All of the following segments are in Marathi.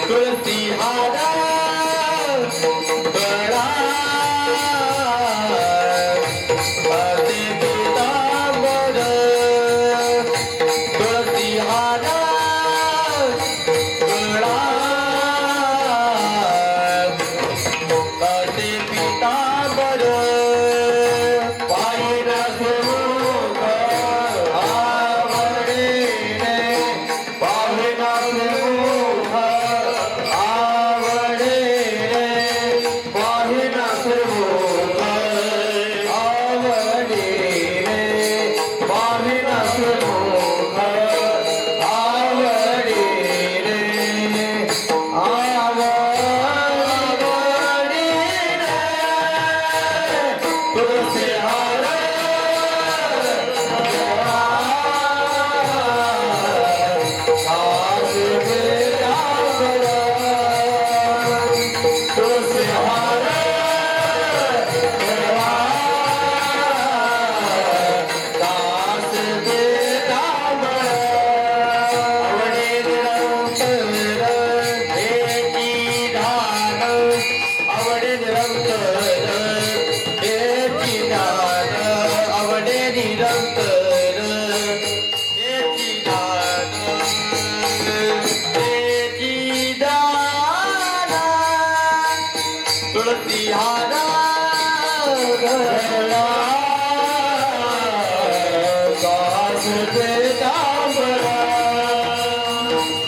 तुळसी हारा गळा असे पितांबर तुळसी हारा गळा असे पितांबर पाहिला सुमुख आवडे पाहिला सुमुख आवडे पाहिला सुमुख आवडे पाहिला सुमुख आवडे आवडे तुळसी हारा कास पितांबर तुळसी हारा कास पितांबर आवडे निरंतर एकी ध्यान आवडे निरंतर एकी ध्यान आवडे निरंतर एकी ध्यान एकी ध्यान तुळसी हारा गळा कास पितांबर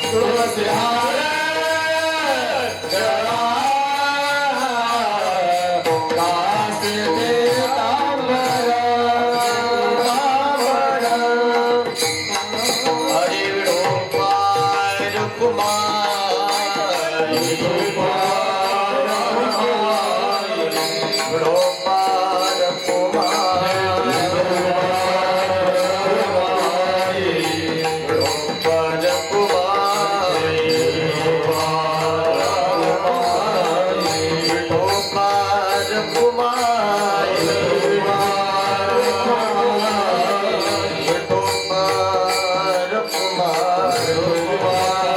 तुळसी हारा गळा कास पितांबर हरे विठोबार कुमार विठोबार कुमार विठोबार कुमार विठोबार कुमार विठोबार कुमार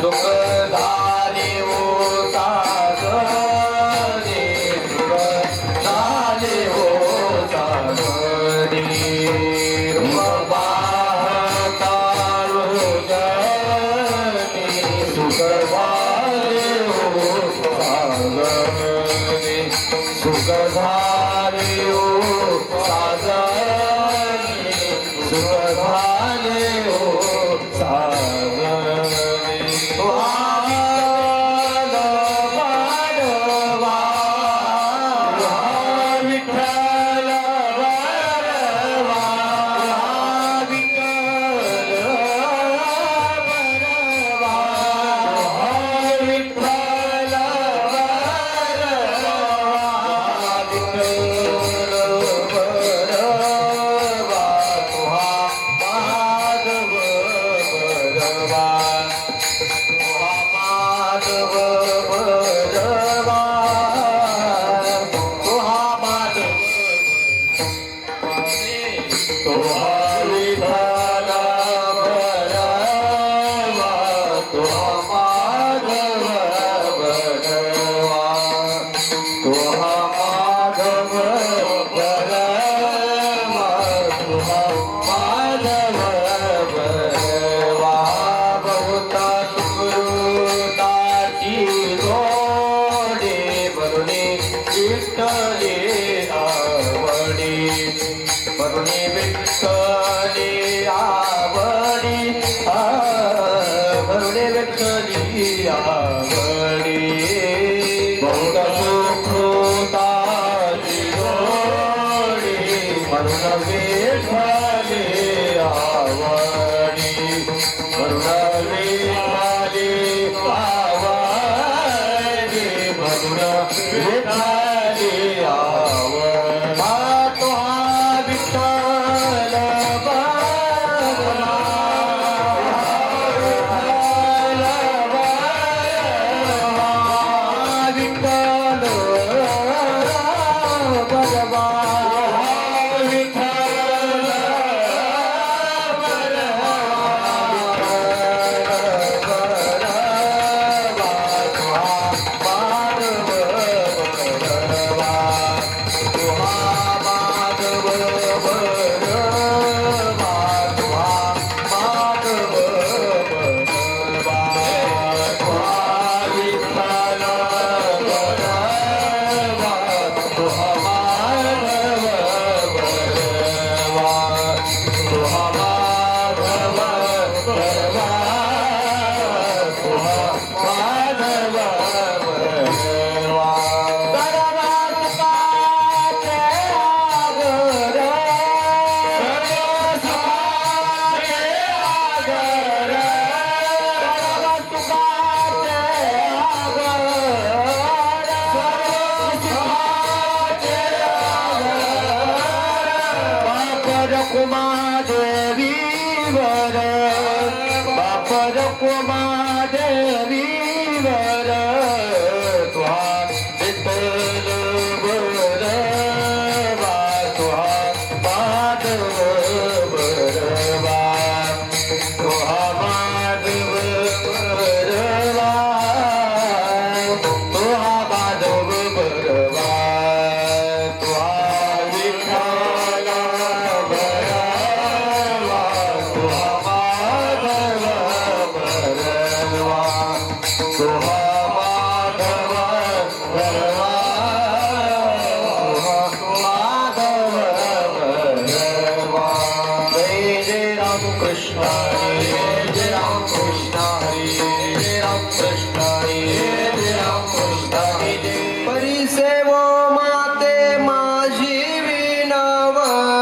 सुख झाले ओ सागरी सुख झाले ओ सागरी पाहताळू जनी सुख झाले ओ सागरी सुख झाले ओ सागरी सुख झाले ओ सागरी वाद वाढवा विठ्ठल वरवा विठ्ठल वरवा विठ्ठल करुणे विठ्ठले आवडी करुणे विठ्ठली आवडी बहुत सुखताची जोडी करुण विठ्ठले आवडी करुण विठ्ठले आवडी करुण विठ्ठले आवडी कुमादेवीवर बापर कुमादेवीवर तुहा विठ्ठल बरवा तुहा माधव बरवा तुहा माधव बरवा तुहा माधव बरवा तुहा Vitthal Krishna Hare Ram Krishna Hare Ram Krishna Hare Ram Krishna Hare परिसेवो माते माझी विनवणी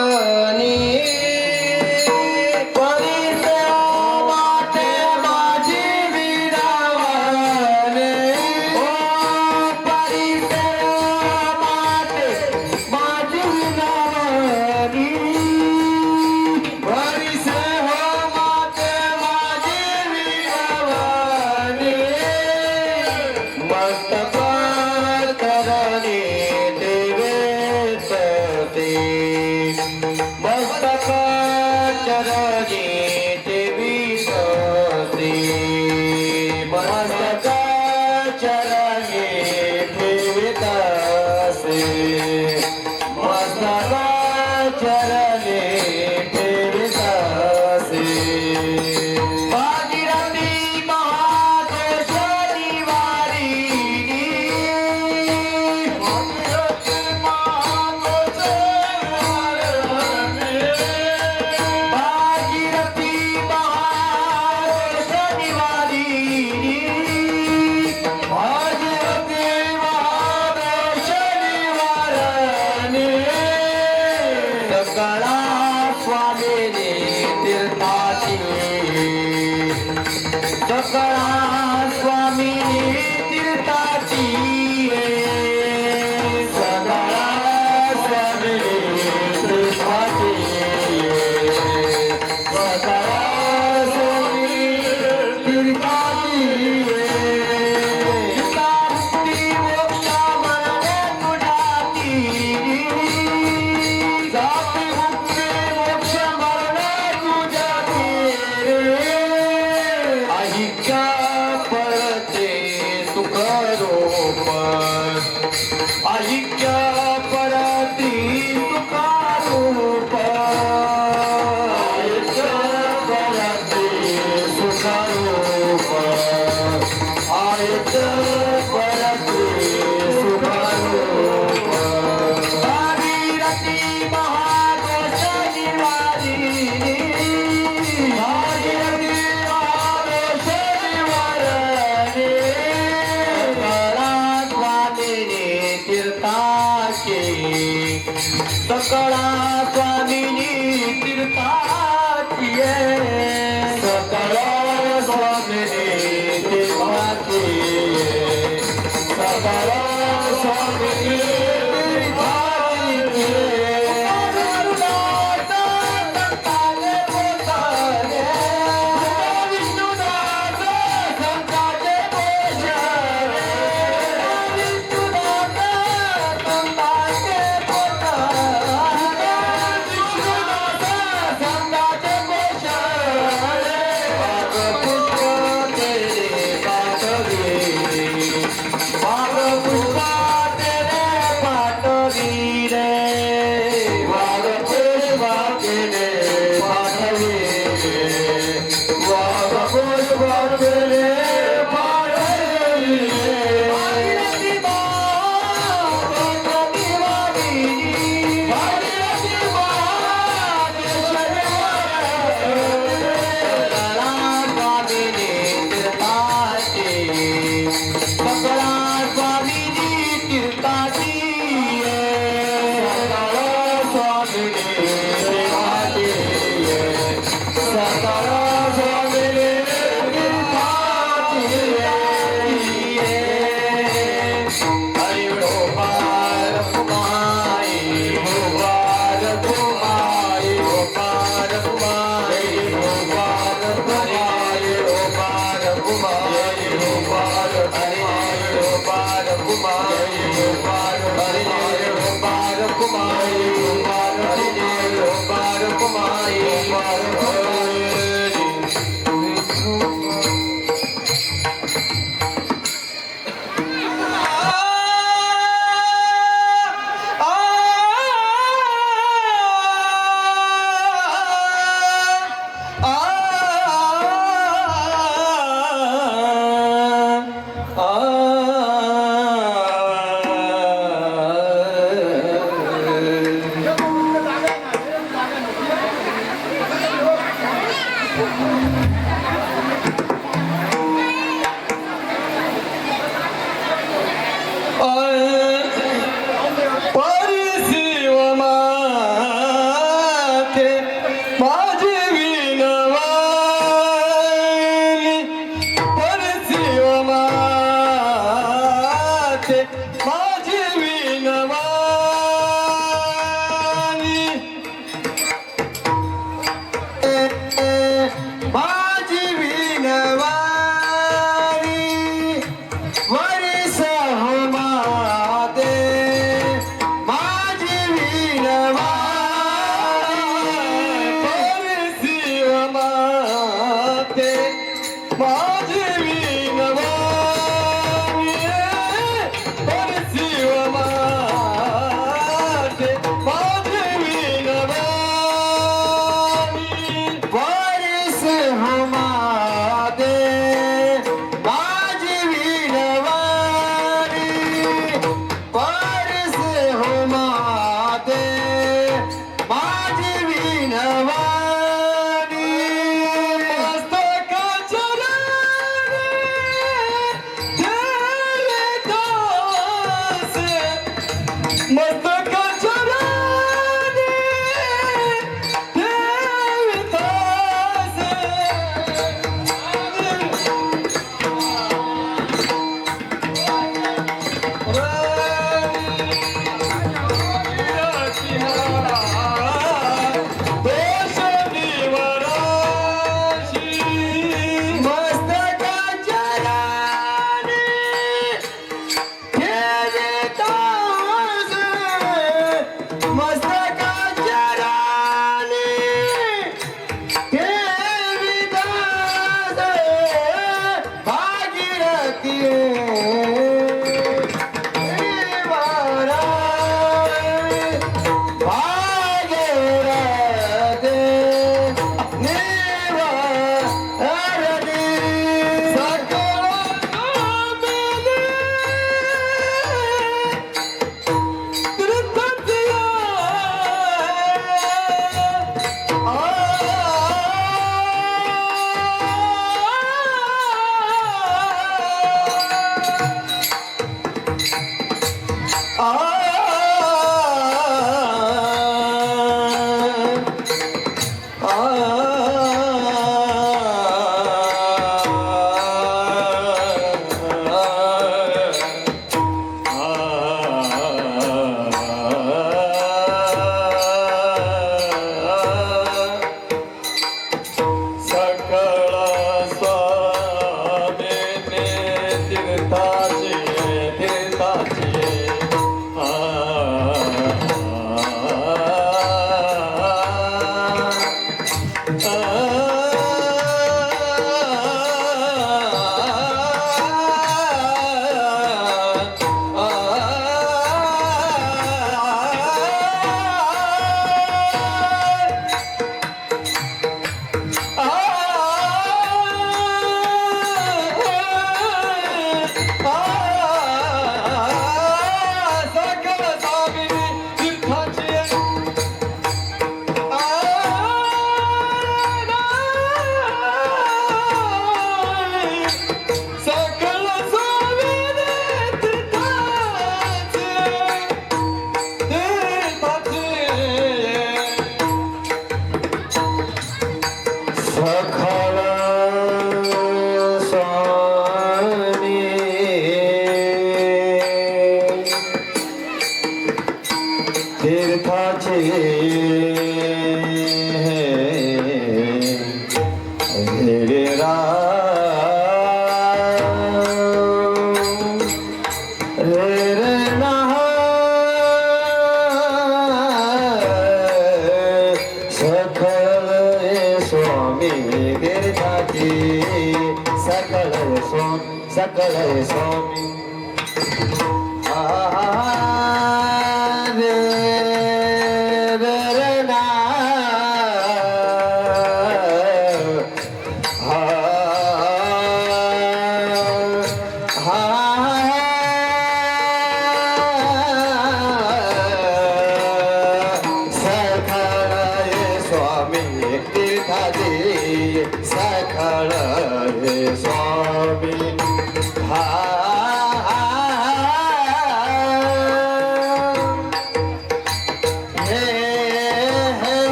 परिसेवो माते माझी विनवणी ओ परिसेवो माते माझी विनवणी परिसेवो माते सकळा स्वामी तीर्थाची सकळा स्वामी तीर्थाची सकळा स्वामी तीर्थाची मुक्ती मोक्ष मरणे तुझ्याची जाती मुक्ती मोक्ष मरणे तुझ्याची ऐक्या परते सुख रूप ऐक्या परती सुख रूप ऐक्या परती सुख रूप ऐक्या परती सुख रूप भागीरथी महादोष निवारिणी भागीरथी महादोष निवारणे सकळा स्वामिनी तीर्थाची सकळा स्वामिनी तीर्थाची सकळा स्वामिनी तीर्थाची करुणानाथ संताने पोषणे विष्णुनाथ संताचे पोषणे विष्णुनाथ संताचे सखळ स्वामी तीर्थाचे रे रे ना सखळ स्वामी तीर्थाचे सकळ स्वामी रे रे ना सखळ स्वामी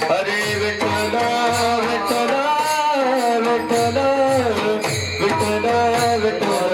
हरे विठ्ठल विठ्ठल विठ्ठल विठ्ठल विठ्ठल विठ्ठल विठ्ठल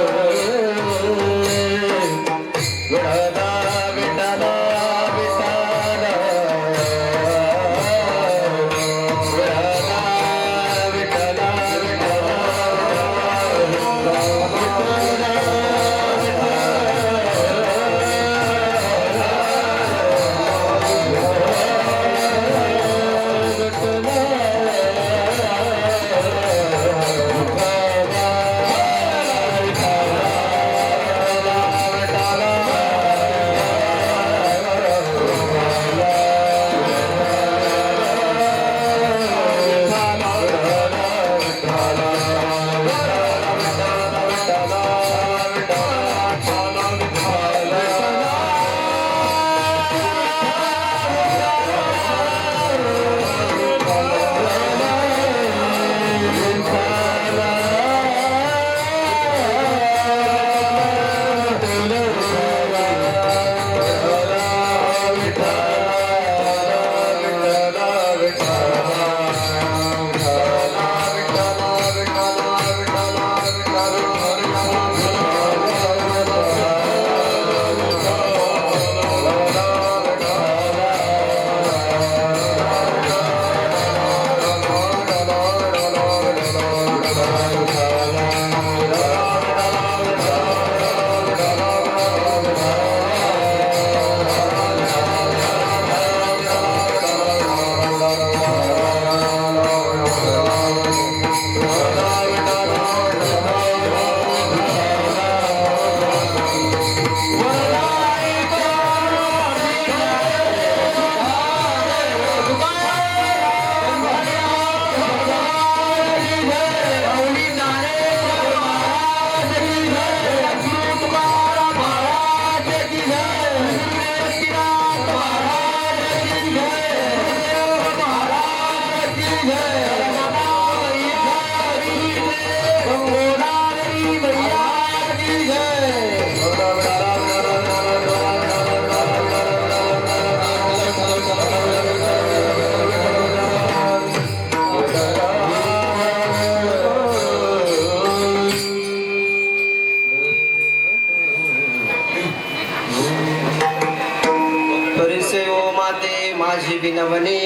परिसेवो माते माझी विनवणी,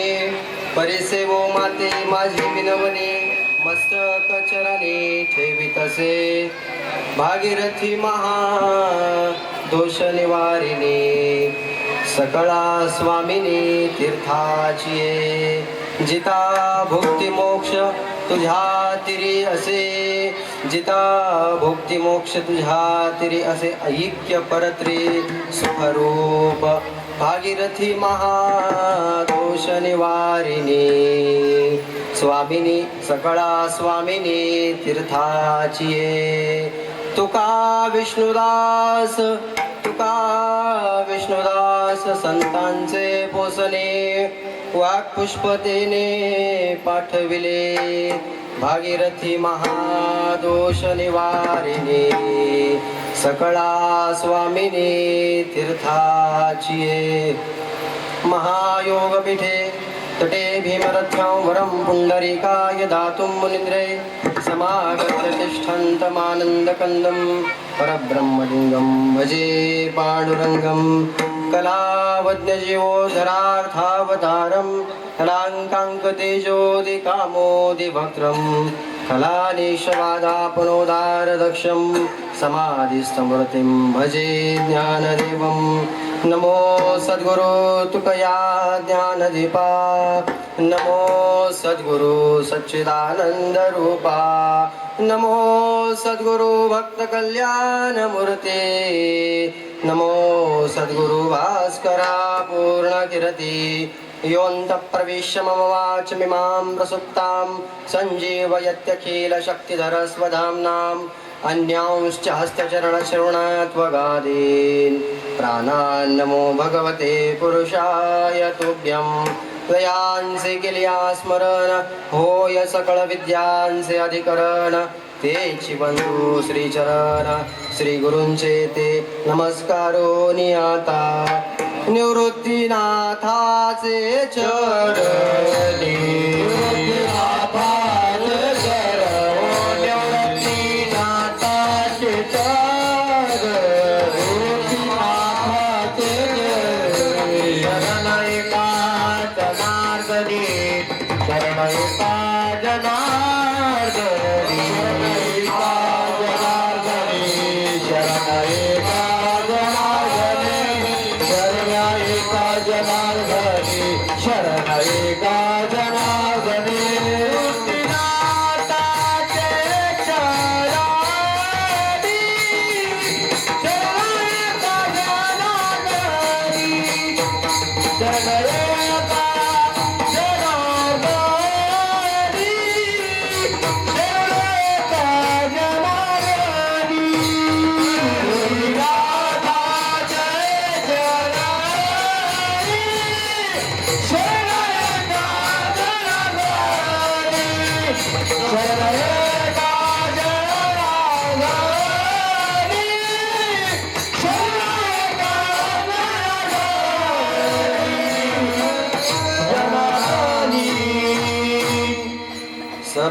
परिसेवो माते माझी विनवणी, मस्तक चरणी ठेवितसे भागीरथी महा दोष निवारिणी, सकळा स्वामिनी तीर्थाची ये। जिता भुक्ती मोक्ष तुझ्या तिरी असे, जिता भुक्ती मोक्ष तुझ्या तिरी असे, ऐक्य परत्रे सुखरूप भागीरथी महादोष निवारिणी, स्वामिनी सकळा स्वामिनी तीर्थाची ये। तुका विष्णुदास, तुका विष्णुदास संतांचे पोसणे, वाक्पुष्पतेने पाठविले भागीरथी महादोष निवारिणी, सकळा स्वामिनी तीर्थाची ये। महायोगपीठे तटे भीमरथ्यां वरं पुण्डरीकाय दातुं मुनीन्द्रे, समागत्य तिष्ठन्तमानन्दकन्दं परब्रह्मलिङ्गं भजे पाण्डुरङ्गं। कलावद्यजीवोद्धरार्थावतारं कलाङ्काङ्कतेजोदिकामोदिभक्त्रं, कलानीशवादापनोदारदक्षं समाधिस्थमूर्तिं भजे ज्ञानदेवं। नमो सद्गुरु तुकया ज्ञानदीपा, नमो सद्गुरु सच्चिदानंद रूपा, नमो सद्गुरु भक्त कल्याण मूर्ते, नमो सद्गुरु भास्करा पूर्ण कीर्ति। योऽन्तः प्रविश्य मम वाचमिमां प्रसुप्तां सञ्जीवयत्यखिल शक्तिधर स्वधाम्नाम्, अन्यांश्च हस्तचरणश्रवणत्वगादीन् प्राणान् नमो भगवते पुरुषाय तुभ्यं। त्वयांसे केलिया स्मरण होय सकळ विद्यांचे अधिकरण, तेची बंधू श्रीचरण श्री गुरूंचे ते नमस्कारो नियाता। निवृत्तीनाथाचे चरणी,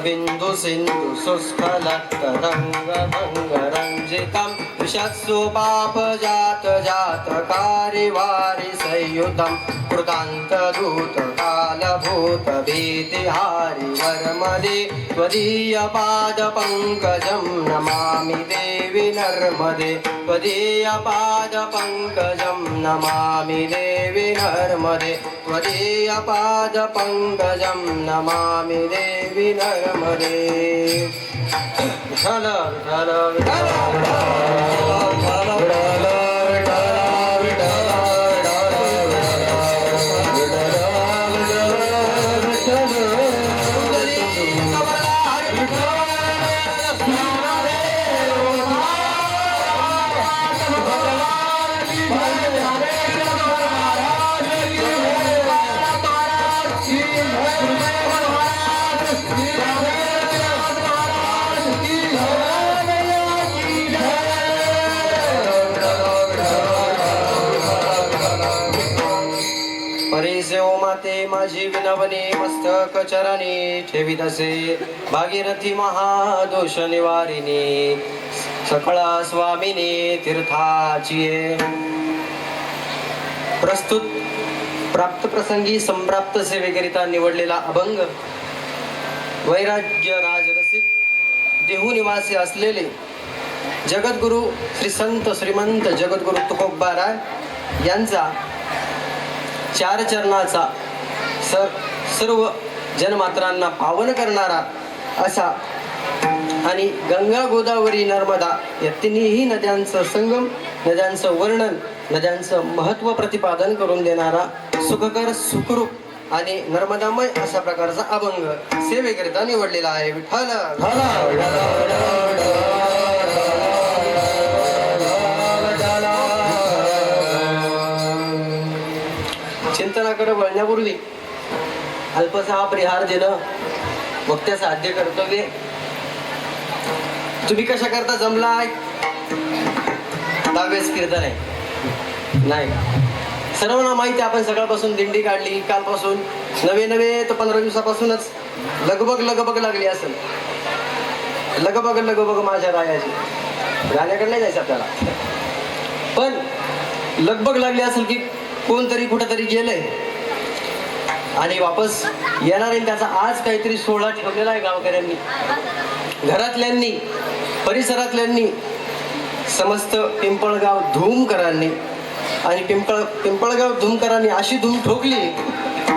बिंदु सिंधु शुष्कलत्तरङ्गभङ्गरञ्जितं, विशत्सु पापजात जातकारिवारि संयुतं, कृतान्तदूतकालभूत भीतिहारि वर्मदे, त्वदीयपादपङ्कजं नमामि देवि नर्मदे, त्वदीयपादपङ्कजं नमामि देवि नर्मदे, त्वदीयपादपङ्कजं नमामि देवि नर्मदे। विठ्ठल विठ्ठल विठ्ठल माझी विनवणी, मस्तक चरणी ठेवितसे भागीरथी महादोष निवारिणी, सकळा स्वामिनी तीर्थाची ये। प्रस्तुत प्राप्त प्रसंगी संप्राप्त सेवेकरिता निवडलेला अभंग वैराग्य राजरसिक देहू निवासी असलेले जगद्गुरु श्री संत श्रीमंत जगद्गुरु तुकोबा राय यांचा चार चरणाचा सर्व जनमात्रांना पावन करणारा असा आणि गंगा गोदावरी नर्मदा या तिन्ही नद्यांचं संगम, नद्यांचं वर्णन, नद्यांचं महत्त्व प्रतिपादन करून देणारा सुखकर सुखरूप आणि नर्मदामय अशा प्रकारचा अभंग सेवेकरिता निवडलेला आहे. विठ्ठल चिंतनाकडे वळण्यापूर्वी अल्पसा परिहार देणं वक्त्या साध्य कर्तव्य. तुम्ही कशा करता जमलाय? दहावेच कीर्तन आहे नाही. सर्वांना माहिती आहे, आपण सकाळपासून दिंडी काढली, कालपासून नवे तर 15 दिवसापासूनच लगबग लागली असेल. लगबग माझ्या रायाची. राण्याकडे नाही जायचं आपल्याला, पण लगबग लागली असेल की कोणतरी कुठंतरी गेलंय आणि वापस येणार आहे. त्याचा आज काहीतरी सोहळा ठेवलेला आहे गावकऱ्यांनी, घरातल्यांनी, परिसरातल्यांनी, समस्त पिंपळगाव धूमकरांनी. आणि पिंपळगाव धूमकरांनी अशी धूम ठोकली,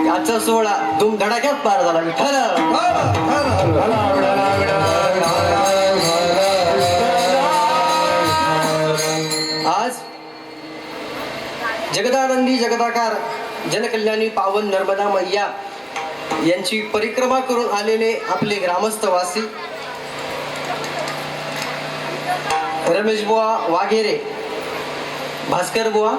याचा सोहळा धूम धडाक्यात पार झाला. आज जगदानंदी जगदाकार जनकल्याणी पावन नर्मदा मैया यांची परिक्रमा करून आलेले आपले ग्रामस्थवासी रमेश बुवा वाघेरे, भास्कर बुवा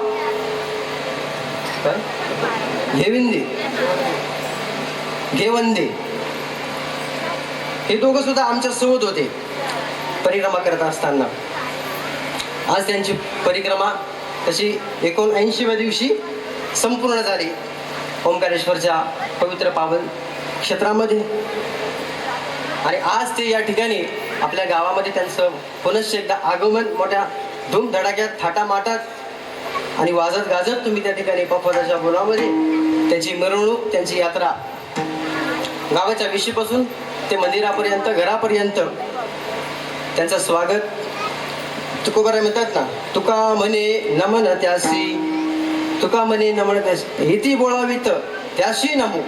घेवंदे हे दोघं सुद्धा आमच्या सोबत होते परिक्रमा करत असताना. आज त्यांची परिक्रमा तशी 79व्या दिवशी संपूर्ण झाली ओंकारेश्वरच्या पवित्र पावन क्षेत्रामध्ये. आणि आज ते या ठिकाणी आपल्या गावामध्ये त्यांचं पुनश्च एकदा आगमन मोठ्या धूमधडाक्यात थाटामाटात आणि वाजत गाजत तुम्ही त्या ठिकाणी पफदाच्या बोलामध्ये त्यांची मिरवणूक, त्यांची यात्रा गावाच्या विशीपासून ते मंदिरापर्यंत, घरापर्यंत त्यांचं स्वागत. तुकोबाराय म्हणतात ना, तुका म्हणे नमन त्यासी, तुका म्हणे नमन त्यासी, हिती बोलावीत त्याशी नमो.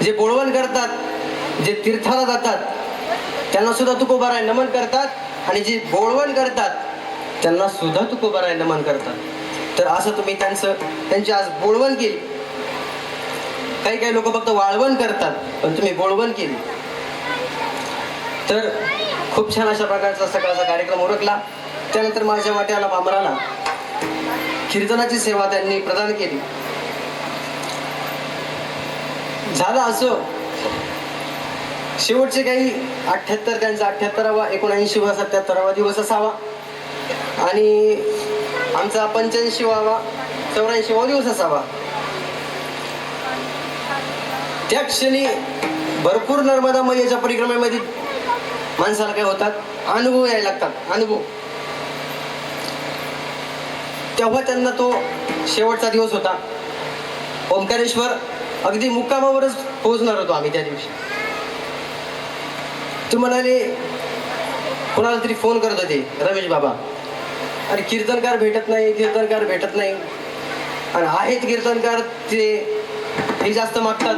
जे बोळवण करतात, जे तीर्थाला जातात त्यांना सुद्धा तुकोबाराय नमन करतात, आणि जे बोळवण करतात त्यांना सुद्धा तुकोबाराय नमन करतात. तर असं तुम्ही त्यांची आज बोळवण केली. काही लोक फक्त वाळवण करतात, पण तुम्ही बोळवण केली. तर खूप छान अशा प्रकारचा सकाळचा कार्यक्रम उरकला. त्यानंतर माझ्या वाट्याला बामराला कीर्तनाची सेवा त्यांनी प्रदान केली. झालं असं, शेवटचे काही 78 त्यांचा 78वा 79वा 77वा दिवस असावा आणि आमचा 85वा 84वा दिवस असावा. त्या क्षणी भरपूर नर्मदा मैयाच्या परिक्रमेमध्ये माणसाला काय होतात, अनुभव यायला लागतात. अनुभव तेव्हा त्यांना तो शेवटचा दिवस होता. ओंकारेश्वर अगदी मुक्कामावरच पोहोचणार होतो आम्ही त्या दिवशी. ते म्हणाले, कोणाला तरी फोन करत होते, रमेश बाबा अरे कीर्तनकार भेटत नाही, कीर्तनकार भेटत नाही. आणि आहेत कीर्तनकार, ते जास्त मागतात,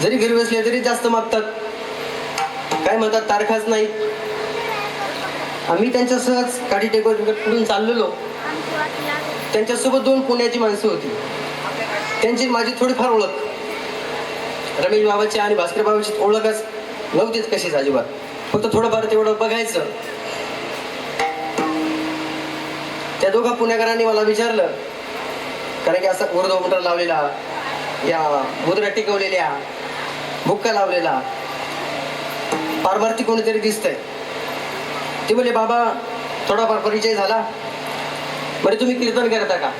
जरी घरी बसले तरी जास्त मागतात. काय म्हणतात, तारखाच नाही. आम्ही त्यांच्या सहज काठी टेकडून चाललेलो. त्यांच्यासोबत 2 पुण्याची माणसं होती. त्यांची माझी थोडीफार ओळख, रमेश बाबाची आणि भास्कर बाबाची ओळखच नव्हतीच कशीच अजिबात. फक्त थोडंफार तेवढं बघायचं. त्या दोघा पुणेकरांनी मला विचारलं, कारण की असा उर्ध्वमुद्रा लावलेला, या मुद्रा टिकवलेल्या, बुक्का लावलेला, पारमार्थी कोणीतरी दिसतंय. ते बोले, बाबा थोडाफार परिचय झाला, बरे तुम्ही कीर्तन करता का?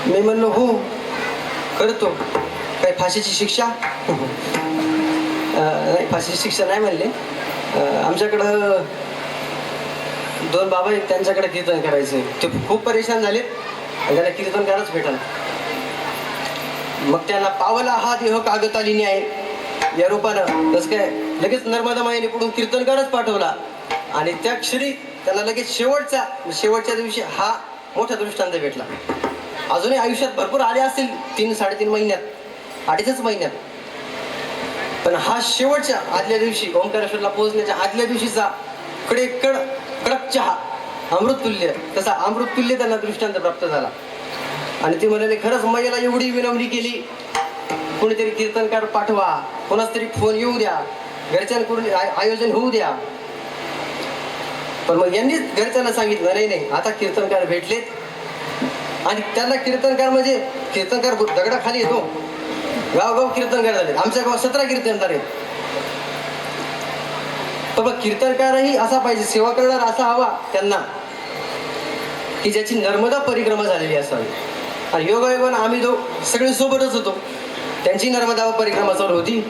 मी म्हणलो हो करतो. काय फाशीची शिक्षा? नाही, फाशीची शिक्षा नाही म्हणले. आमच्याकडं दोन बाबा आहेत, त्यांच्याकडे कीर्तन करायचं. ते खूप परेशान झाले आणि त्यांना कीर्तनकारच भेटला. मग त्यांना पावला हा देह कागताली न्याय या रूपानं कसं काय लगेच नर्मदा माईने पुढून कीर्तनकारच पाठवला. आणि त्या क्षणी त्यांना लगेच शेवटच्या दिवशी हा मोठा दृष्टांत भेटला. अजूनही आयुष्यात भरपूर आले असतील 3-3.5 महिन्यात, 2.5 महिन्यात, पण हा शेवटच्या आदल्या दिवशी ओंकारेश्वरला पोहोचण्याच्या आदल्या दिवशीचा कडक चहा अमृततुल्य, तसा अमृततुल्य त्यांना दृष्टांत प्राप्त झाला. आणि ते म्हणाले खरंच मैयाला एवढी विनवणी केली, कोणीतरी कीर्तनकार पाठवा, कोणाच तरी फोन येऊ द्या, घरच्यांकडून आयोजन होऊ द्या. पण मग यांनीच घरच्यांना सांगितलं नाही, आता कीर्तनकार भेटलेत आणि त्यांना कीर्तनकार म्हणजे कीर्तनकार दगडाखाली येतो. गावगाव कीर्तनकार झाले, आमच्या गावात 17 कीर्तनकार आहेत. तर मग कीर्तनकारही असा पाहिजे, सेवा करणारा असा हवा त्यांना की ज्याची नर्मदा परिक्रमा झालेली असावी. आणि योगायोगानं आम्ही सगळे सोबतच होतो. त्यांची नर्मदा परिक्रमा चालू होती,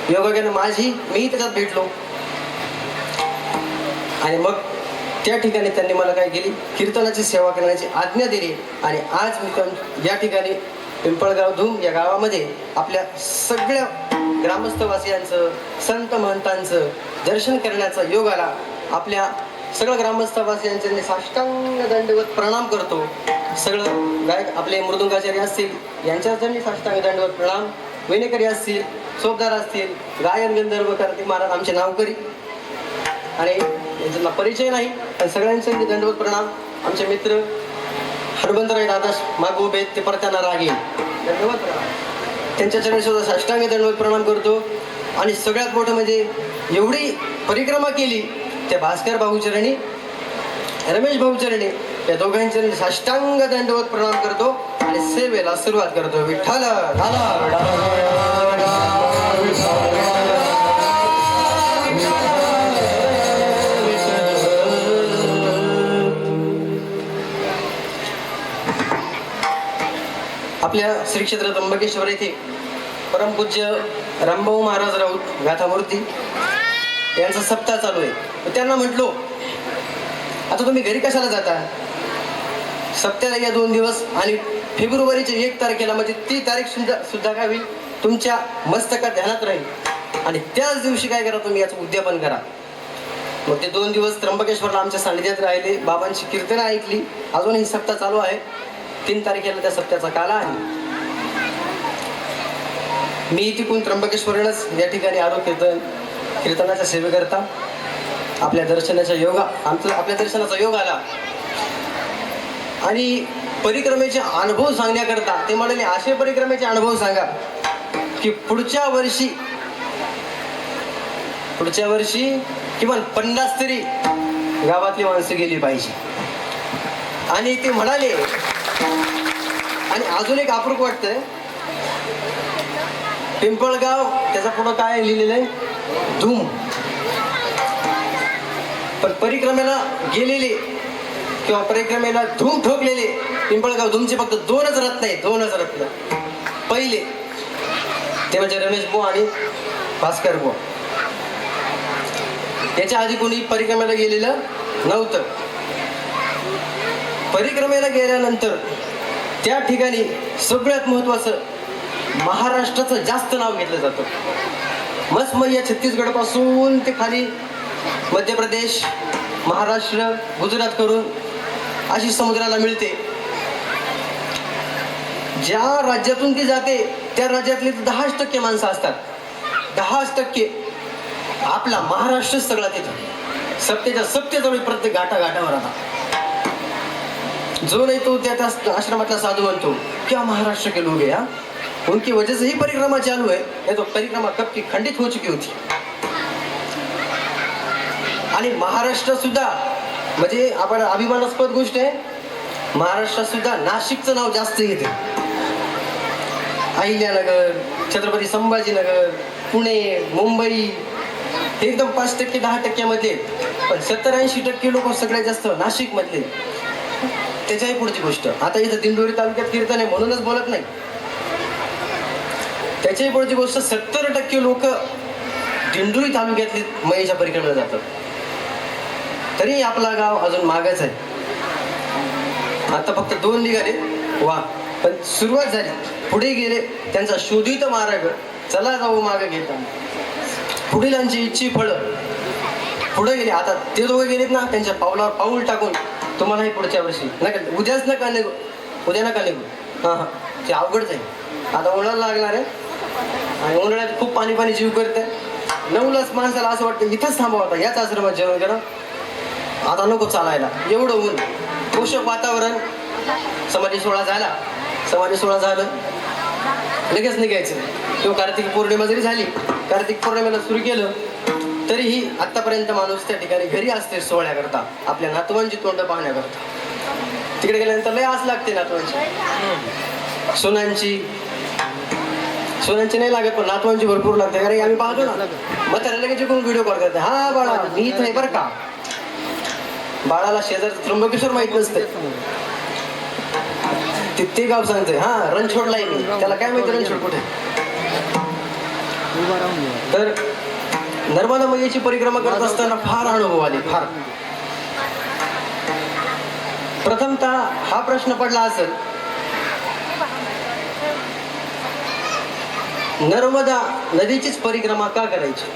योगायोगानं मीही त्याच्यात भेटलो. आणि मग त्या ठिकाणी त्यांनी मला काय केली, कीर्तनाची सेवा करण्याची आज्ञा दिली. आणि आज मी या ठिकाणी पिंपळगाव धूम या गावामध्ये आपल्या सगळ्या ग्रामस्थवासियांचं, संत महंतांचं दर्शन करण्याचा योग आला. आपल्या सगळं ग्रामस्थवासियांचे साष्टांग दंडवत प्रणाम करतो. सगळं गायक आपले मृदुंगाचार्य असतील यांच्याचं मी साष्टांग दंडवत प्रणाम, वेणेकरी असतील, सोबदार असतील, गायन गंधर्व कार्तिक महाराज आमचे नावकरी, आणि यांचा परिचय नाही पण सगळ्यांचे दंडवत प्रणाम. आमचे मित्र हनुमंतराय दादा मागू उभे ते परत्यांना रागे दंडवत प्रणाम, त्यांच्या चरणी सुद्धा साष्टांग दंडवत प्रणाम करतो. आणि सगळ्यात मोठं म्हणजे एवढी परिक्रमा केली त्या भास्कर भाऊ चरणी, रमेश भाऊ चरणी, या दोघांच्या साष्टांग दंडवत प्रणाम करतो आणि सेवेला सुरुवात करतो. विठ्ठल आपल्या श्री क्षेत्र त्र्यंबकेश्वर येथे परमपूज्य रामभाऊ महाराज राऊत गाथामूर्ती यांचा सप्ताह चालू आहे. त्यांना म्हटलो आता तुम्ही घरी कशाला जाता, सप्त्याला या 2 दिवस आणि फेब्रुवारीच्या 1 तारखेला म्हणजे ती तारीख सुद्धा काय होईल तुमच्या मस्तकात ध्यानात राहील. आणि त्याच दिवशी काय करा तुम्ही याचं उद्यापन करा. मग ते 2 दिवस त्र्यंबकेश्वरला आमच्या सानिध्यात राहिले, बाबांची कीर्तनं ऐकली. अजूनही सप्ताह चालू आहे. 3 तारखेला त्या सप्त्याचा काला आहे. मी तिकडून त्र्यंबकेश्वरनच या ठिकाणी आलो कीर्तनाच्या सेवेकरता. आपल्या दर्शनाचा योग आला आणि परिक्रमेचे अनुभव सांगण्याकरता ते म्हणाले असे परिक्रमेचे अनुभव सांगा की पुढच्या वर्षी किमान 50 तरी गावातली माणसं गेली पाहिजे. आणि ते म्हणाले, आणि अजून एक अप्रूप वाटतंय, पिंपळगाव त्याचा पुढं काय लिहिलेलं आहे, धूम. पण परिक्रमेला गेलेले किंवा परिक्रमेला धूम ठोकलेले पिंपळगाव धूमचे फक्त 2च रत्न आहेत, 2च रत्न. पहिले ते म्हणजे रमेश बुवा आणि भास्कर बुवा. याच्या आधी कोणी परिक्रमेला गेलेलं नव्हतं. परिक्रमेला गेल्यानंतर त्या ठिकाणी सगळ्यात महत्वाचं महाराष्ट्राचं जास्त नाव घेतलं जातं. मसमय्या छत्तीसगड पासून ते खाली मध्य प्रदेश, महाराष्ट्र, गुजरात करून अशी समुद्राला मिळते. ज्या राज्यातून ती जाते त्या राज्यातली 10% माणसं असतात. 10% आपला महाराष्ट्र सगळा तिथं सप्तेच्या सप्ते जवळ प्रत्येक घाटावर आता जो नाही तो त्या आश्रमातला साधू म्हणतो क्या महाराष्ट्र के लोग हैं, उनकी वजह से ही परिक्रमा चालू है, या तो परिक्रमा कब की खंडित हो चुकी होती. आणि महाराष्ट्र सुद्धा म्हणजे आपण अभिमानास्पद गोष्ट आहे, महाराष्ट्रात सुद्धा नाशिकचं नाव जास्त येते. अहिल्यानगर, छत्रपती संभाजीनगर, पुणे, मुंबई एकदम 5% 10% मध्ये, पण 70-80% लोक सगळ्यात जास्त नाशिक मधले. त्याच्याही पुढची गोष्ट, आता इथं दिंडोरी तालुक्यात कीर्तन आहे म्हणूनच बोलत नाही. त्याच्याही पुढची गोष्ट 70% लोक दिंडोरी तालुक्यातली मयेच्या परिक्रमेला जातात. तरी आपला गाव अजून मागच आहे. आता फक्त 2 निघाले वा, पण सुरुवात झाली. पुढे गेले त्यांचा शोधित मार्ग, चला जाऊ मागे घेता. पुढीलांची इच्छी फळं. पुढे गेले. आता ते दोघे गेलेत ना, त्यांच्या पावलावर पाऊल टाकून तुम्हालाही पुढच्या वर्षी नका, उद्याच नका निघू, उद्या नका निघू. हां, ते अवघडच आहे. आता उन्हाळा लागणार आहे आणि उन्हाळ्यात खूप पाणी जीव करते. 9लाच माणसाला असं वाटतं इथंच थांबावं, आता याच आश्रमात जेवण करा, आता नको चालायला, एवढं ऊन, पोषक वातावरण. समाधी सोहळा झाला, समाधी सोहळा झालं लगेच निघायचं. किंवा कार्तिक पौर्णिमा जरी झाली, कार्तिक पौर्णिमेला सुरू केलं तरीही आत्तापर्यंत माणूस त्या ठिकाणी घरी असते सोहळ्याकरता, आपल्या नातवांची तोंड पाहण्याकरता. तिकडे गेल्यानंतर लय आस लागते नातवांची. सोन्यांची नाही लागत, पण नातवांची भरपूर लागते. कारण आम्ही पाहतो ना, मग त्याला लगेच कोण व्हिडिओ कॉल करते, हा बाळा मी इथं आहे बरं का. बाळाला शेजारचं त्र्यंबकेश्वर माहित नसते, ते गाव सांगते. हा, रणछोडला मी, त्याला काय माहिती रणछोड कुठे. तर नर्मदा मैयाची परिक्रमा करत असताना फार अनुभव आले, फार. प्रथमतः हा प्रश्न पडला असेल, नर्मदा नदीचीच परिक्रमा का करायची?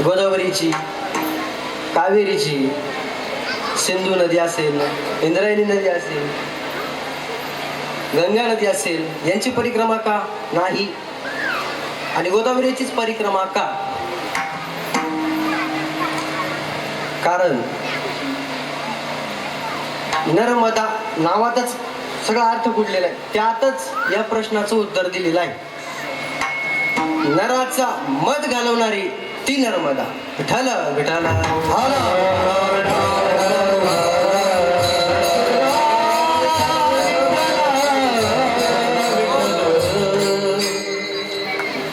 गोदावरीची, कावेरीची, सिंधू नदी असेल, इंद्रायणी नदी असेल, गंगा नदी असेल, यांची परिक्रमा का नाही? आणि गोदावरीचीच परिक्रमा का? कारण नर्मदा नावातच सगळा अर्थ कुठलेला आहे, त्यातच या प्रश्नाचं उत्तर दिलेलं आहे. नराचा मध घालवणारी ती नर्मदा. विठ्ठल विठ्ठल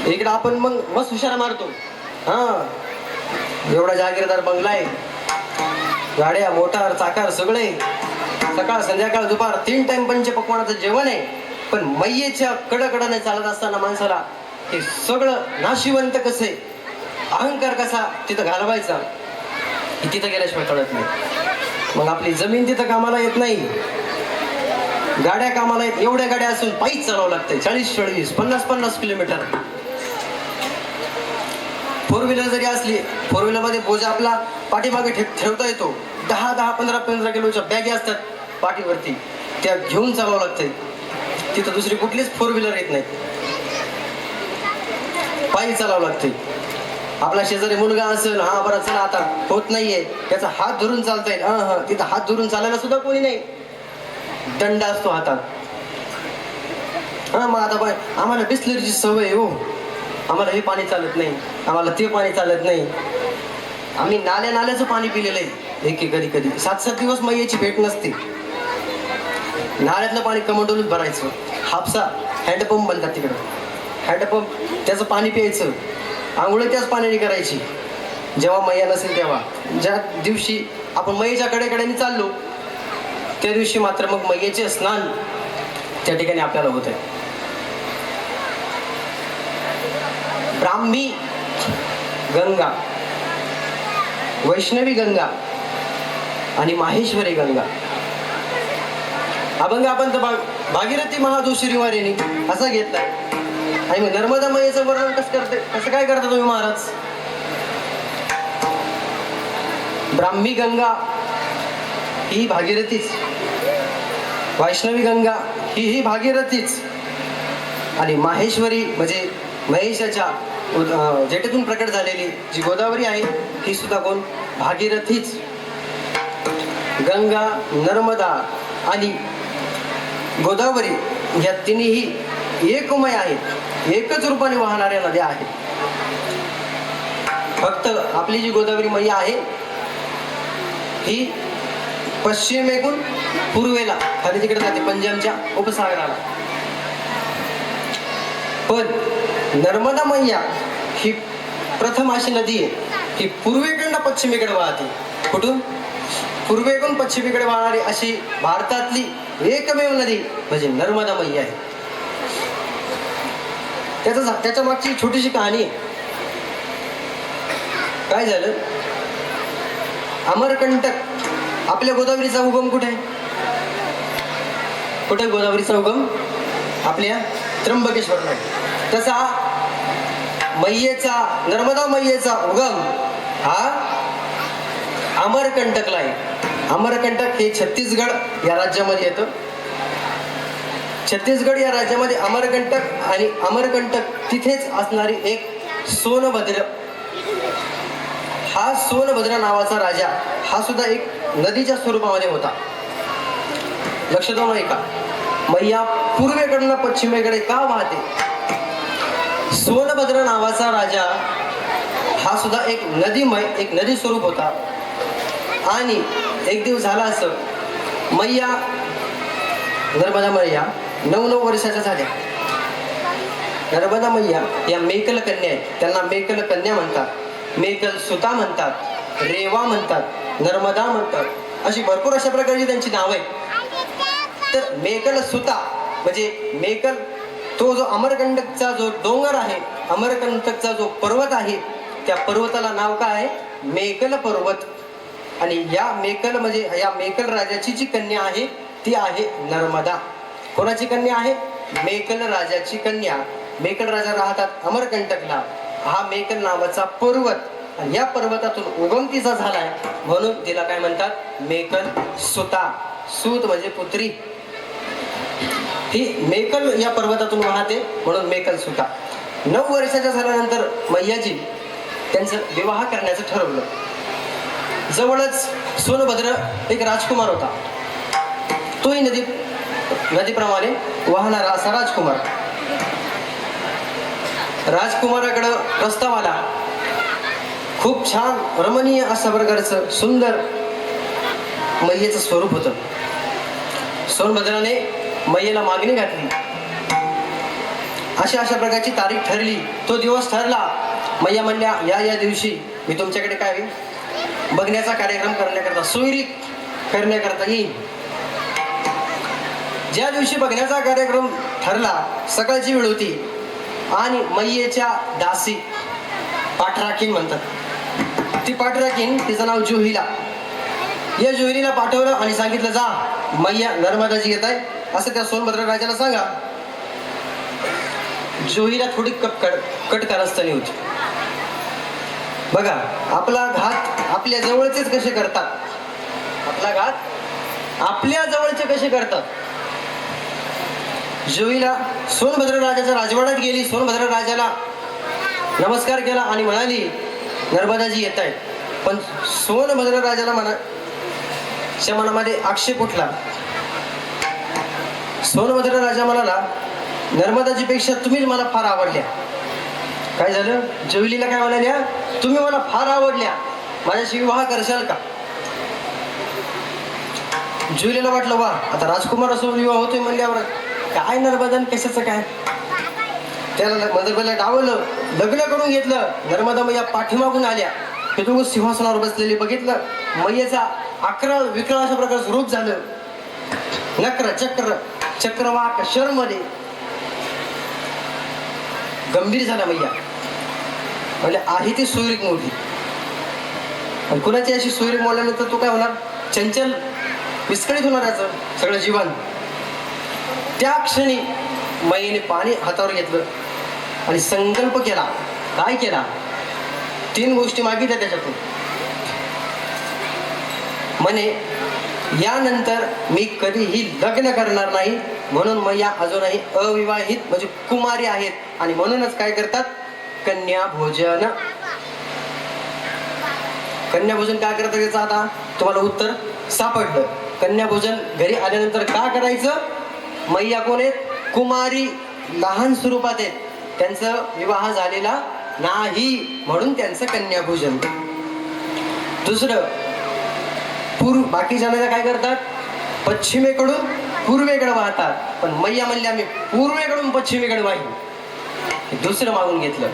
इकडं आपण मग मस्त हुशारा मारतो. हा, एवढा जागीरदार बंगला आहे, गाड्या मोटार चाकार सगळे, सकाळ संध्याकाळ दुपार 3 टाइम पंचपक्वानाचं जेवण आहे. पण मैयेच्या कडकडाने चालत असताना माणसाला हे सगळं नाशिवंत कसे, अहंकार कसा तिथं घालवायचा, हे तिथं गेल्याशिवाय कळत नाही. मग आपली जमीन तिथं कामाला येत नाही, गाड्या कामाला येत. एवढ्या गाड्या असून पायीच चालावं लागतंय 40-40, 50-50 किलोमीटर. 4 व्हीलर जरी असली, 4 व्हीलर मध्ये बोजा आपला पाठीमागे ठेवता येतो. 10-15 किलोच्या बॅगी असतात पाठीवरती, त्या घेऊन चालावं लागतंय. तिथं दुसरी कुठलीच 4 व्हीलर येत नाही, पायी चालावं लागतंय. आपला शेजारी मुलगा असेल, हा बरं चला आता होत नाहीये, त्याचा हात धरून चालता येईल. हा, तिथं हात धरून चालायला सुद्धा कोणी नाही, दंड असतो हातात. हा, मग आता बाय आम्हाला बिस्लरीची सवय हो, आम्हाला हे पाणी चालत नाही, आम्हाला ते पाणी चालत नाही. आम्ही नाल्याचं पाणी पिलेलं आहे. कधी 7-7 दिवस मैयाची भेट नसते. नाल्यातलं पाणी कमंडलूच भरायचं. हापसा हँडपंप बनतात तिकडं, हँडपंप, त्याचं पाणी प्यायचं. आंघोळ त्याच पाण्याने करायची जेव्हा मैया नसेल तेव्हा. ज्या दिवशी आपण मैयाच्या कडेकडेने चाललो त्या दिवशी मात्र मग मैयाचे स्नान त्या ठिकाणी आपल्याला होत आहे. ब्राह्मी गंगा, वैष्णवी गंगा आणि माहेश्वरी गंगा. अभंग आपण तर भागीरथी महादोषरी वारेनी असा घेतलाय. आणि मग नर्मदा मैयाचं वर्णन कसं काय करता तुम्ही महाराज? ब्राह्मी गंगा ही भागीरथीच, वैष्णवी गंगा ही भागीरथीच, आणि माहेश्वरी म्हणजे महेशाच्या जेटेतून प्रकट झालेली जी गोदावरी आहे ही सुद्धा कोण? भागीरथीच. गंगा, नर्मदा आणि गोदावरी ह्या तिन्ही एकमय आहेत, एकच रूपाने वाहणाऱ्या नद्या आहेत. फक्त आपली जी गोदावरी मैया आहे ही पश्चिमेकडून पूर्वेला खाली तिकडे जाते, पंजाबच्या उपसागराला. पण नर्मदा मैया ही प्रथम अशी नदी आहे ही पूर्वेकडनं पश्चिमेकडे वाहते. कुठून? पूर्वेकडून पश्चिमेकडे वाहणारी अशी भारतातली एकमेव नदी म्हणजे नर्मदा मैया आहे. त्याच्या मागची छोटीशी कहाणी आहे. काय झालं, अमरकंटक आपल्या गोदावरीचा उगम कुठे आहे? कुठे गोदावरीचा उगम? आपल्या त्र्यंबकेश्वरला आहे. तसा मैयेचा, नर्मदा मैयेचा उगम हा अमरकंटकला आहे. अमरकंटक हे छत्तीसगड या राज्यामध्ये येतं. छत्तीसगड या राज्यामध्ये अमरकंटक आणि अमरकंटक तिथेच असणारी एक सोनभद्र, हा सोनभद्र नावाचा राजा हा सुद्धा एक नदीच्या स्वरूपामध्ये होता. लक्ष देऊ नये का? मैया पूर्वेकडनं पश्चिमेकडे का वाहते? सोनभद्र नावाचा राजा हा सुद्धा एक नदीमय, एक नदी स्वरूप होता. आणि एक दिवस झाला असं, मैया, नर्मदा मैया 9 वर्षाच्या झाल्या. नर्मदा मैया या मेकल कन्या आहेत. त्यांना मेकल कन्या म्हणतात, मेकल सुता म्हणतात, रेवा म्हणतात, नर्मदा म्हणतात, अशी भरपूर अशा प्रकारची त्यांची नाव आहेत. तर मेकल सुता म्हणजे मेकल, तो जो अमरकंटकचा जो डोंगर आहे, अमरकंटकचा जो पर्वत आहे, त्या पर्वताला नाव काय आहे? मेकल पर्वत. आणि या मेकल म्हणजे या मेकल राजाची जी कन्या आहे ती आहे नर्मदा. कोणाची कन्या आहे? मेकल राजाची कन्या. मेकल राजा राहतात अमरकंटकला. हा मेकल नावाचा पर्वत, आणि या पर्वतातून उगम तिचा झालाय म्हणून तिला काय म्हणतात? मेकल सुता. सूत म्हणजे पुत्री. ही मेकल या पर्वतातून वाहते म्हणून मेकल सुता. 9 वर्षाच्या झाल्यानंतर मैयाजी त्यांचं विवाह करण्याचं ठरवलं. जवळच सोनभद्र एक राजकुमार होता. तोही नदीप्रमाणे वाहणारा असा राजकुमार. राजकुमाराकडं प्रस्ताव आला. खूप छान रमणीय अशा प्रकारचं सुंदर मैयेचं स्वरूप होतं. सोनभद्राने मैयेला मागणी घातली. अशा प्रकारची तारीख ठरली. तो दिवस ठरला. मैया म्हणल्या या दिवशी मी तुमच्याकडे काय बघण्याचा कार्यक्रम करण्याकरता, सोयरी करण्याकरता येईल. ज्या दिवशी बघण्याचा कार्यक्रम ठरला, सकाळची वेळ होती आणि मैयेच्या दासी, पाठराखीण म्हणतात, ती पाठराखीण, तिचं नाव जुहिला. या जुहिलीला पाठवलं आणि सांगितलं, जा मैया नर्मदाजी येत आहे असं त्या सोनभद्र राजाला सांगा. जुहीला थोडी कटकारस्थानी होती. बघा, आपला घात आपल्या जवळचेच कसे करतात, आपला घात आपल्या जवळचे कसे करतात. जुहीला सोनभद्र राजाच्या राजवाड्यात गेली. सोनभद्र राजाला नमस्कार केला आणि म्हणाली, नर्मदाजी येत आहेत. पण सोनभद्र राजाला मनामध्ये आक्षेप उठला. सोनभद्र राजा म्हणाला, नर्मदाजी पेक्षा तुम्हीच मला फार आवडल्या. काय झालं? जुहीलीला काय म्हणाल्या? तुम्ही मला फार आवडल्या, माझ्याशी विवाह करशाल का? जुहीलीला वाटलं, वा, आता राजकुमारासोबत विवाह होतोय म्हणल्यावर काय नर्मदा कशाचं काय. त्याला नर्मदाला डावलं, लग्न करून घेतलं. नर्मदा मैया पाठीमागून आल्या. हे दोघं सिंहासनावर बसलेले बघितलं. मैयेचा अकराळ विकराळ अशा प्रकारचं रूप झालं. नक्र चक्र चक्रवाक शर्मले गंभीर झाला मैया. म्हणजे आहे ती सोयरीक मोठी. आणि कुणाची अशी सोयरीक मोडल्यानंतर तो काय होणार? चंचल विस्कळीत होणार याचं सगळं जीवन. त्या क्षणी मैयेने पाणी हातावर घेतलं आणि संकल्प केला. काय केला? 3 गोष्टी मागितल्या त्याच्यातून. म्हणे, यानंतर मी कधीही लग्न करणार नाही, म्हणून मैया अजूनही अविवाहित म्हणजे कुमारी आहेत, आणि म्हणूनच काय करतात? कन्या भोजन. कन्या भोजन काय करतात याचं आता तुम्हाला उत्तर सापडलं. कन्या भोजन घरी आल्यानंतर का करायचं? मैया कोण आहेत? कुमारी, लहान स्वरूपात आहेत, त्यांचं विवाह झालेला नाही म्हणून त्यांचं कन्या भोजन. दुसरं, बाकी जणांना काय करतात? पश्चिमेकडून पूर्वेकडे वाहतात. पण मैया म्हणल्या, मी पूर्वेकडून पश्चिमेकडे वाहीन. दुसरं मागून घेतलं.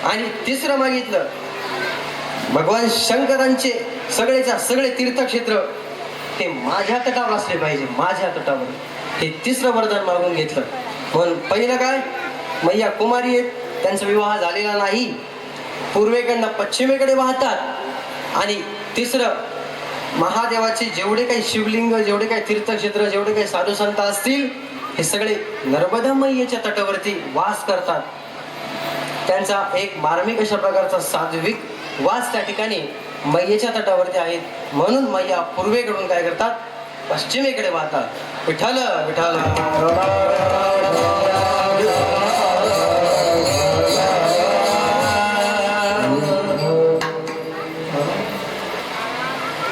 आणि तिसरं मागितलं, भगवान शंकरांचे सगळे तीर्थक्षेत्र ते माझ्या तटावर असले पाहिजे, माझ्या तटावर. हे तिसरं वरदान मागून घेतलं. म्हणून पहिलं काय? मैया कुमारी आहेत, त्यांचा विवाह झालेला नाही, पूर्वेकडनं पश्चिमेकडे वाहतात, आणि तिसरं, महादेवाचे जेवढे काही शिवलिंग, जेवढे काही तीर्थक्षेत्र, जेवढे काही साधू संत असतील, हे सगळे नर्मदा मैयेच्या तटावरती वास करतात. त्यांचा एक मार्मिक अशा प्रकारचा सात्विक वास त्या ठिकाणी मैयेच्या तटावरती आहेत. म्हणून मैया पूर्वेकडून काय करतात, पश्चिमेकडे वाहतात. विठ्ठल विठ्ठल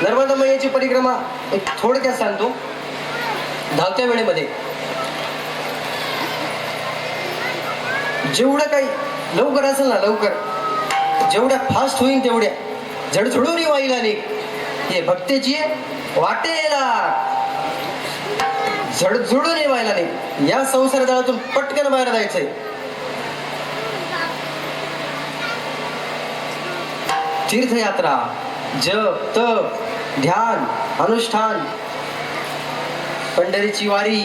नर्मदा मैयाची परिक्रमा एक थोडक्यात सांगतो. धावत्या वेळेमध्ये जेवढं काही लवकर असेल ना, लवकर जेवढ्या फास्ट होईल तेवढ्या झडझडून वाईल आणि हे भक्तेची वाटेला झडझडून व्हायला नाही. या संसार जाळातून पटकन बाहेर जायचंय. तीर्थयात्रा, जप, तप, ध्यान, अनुष्ठान, पंढरीची वारी,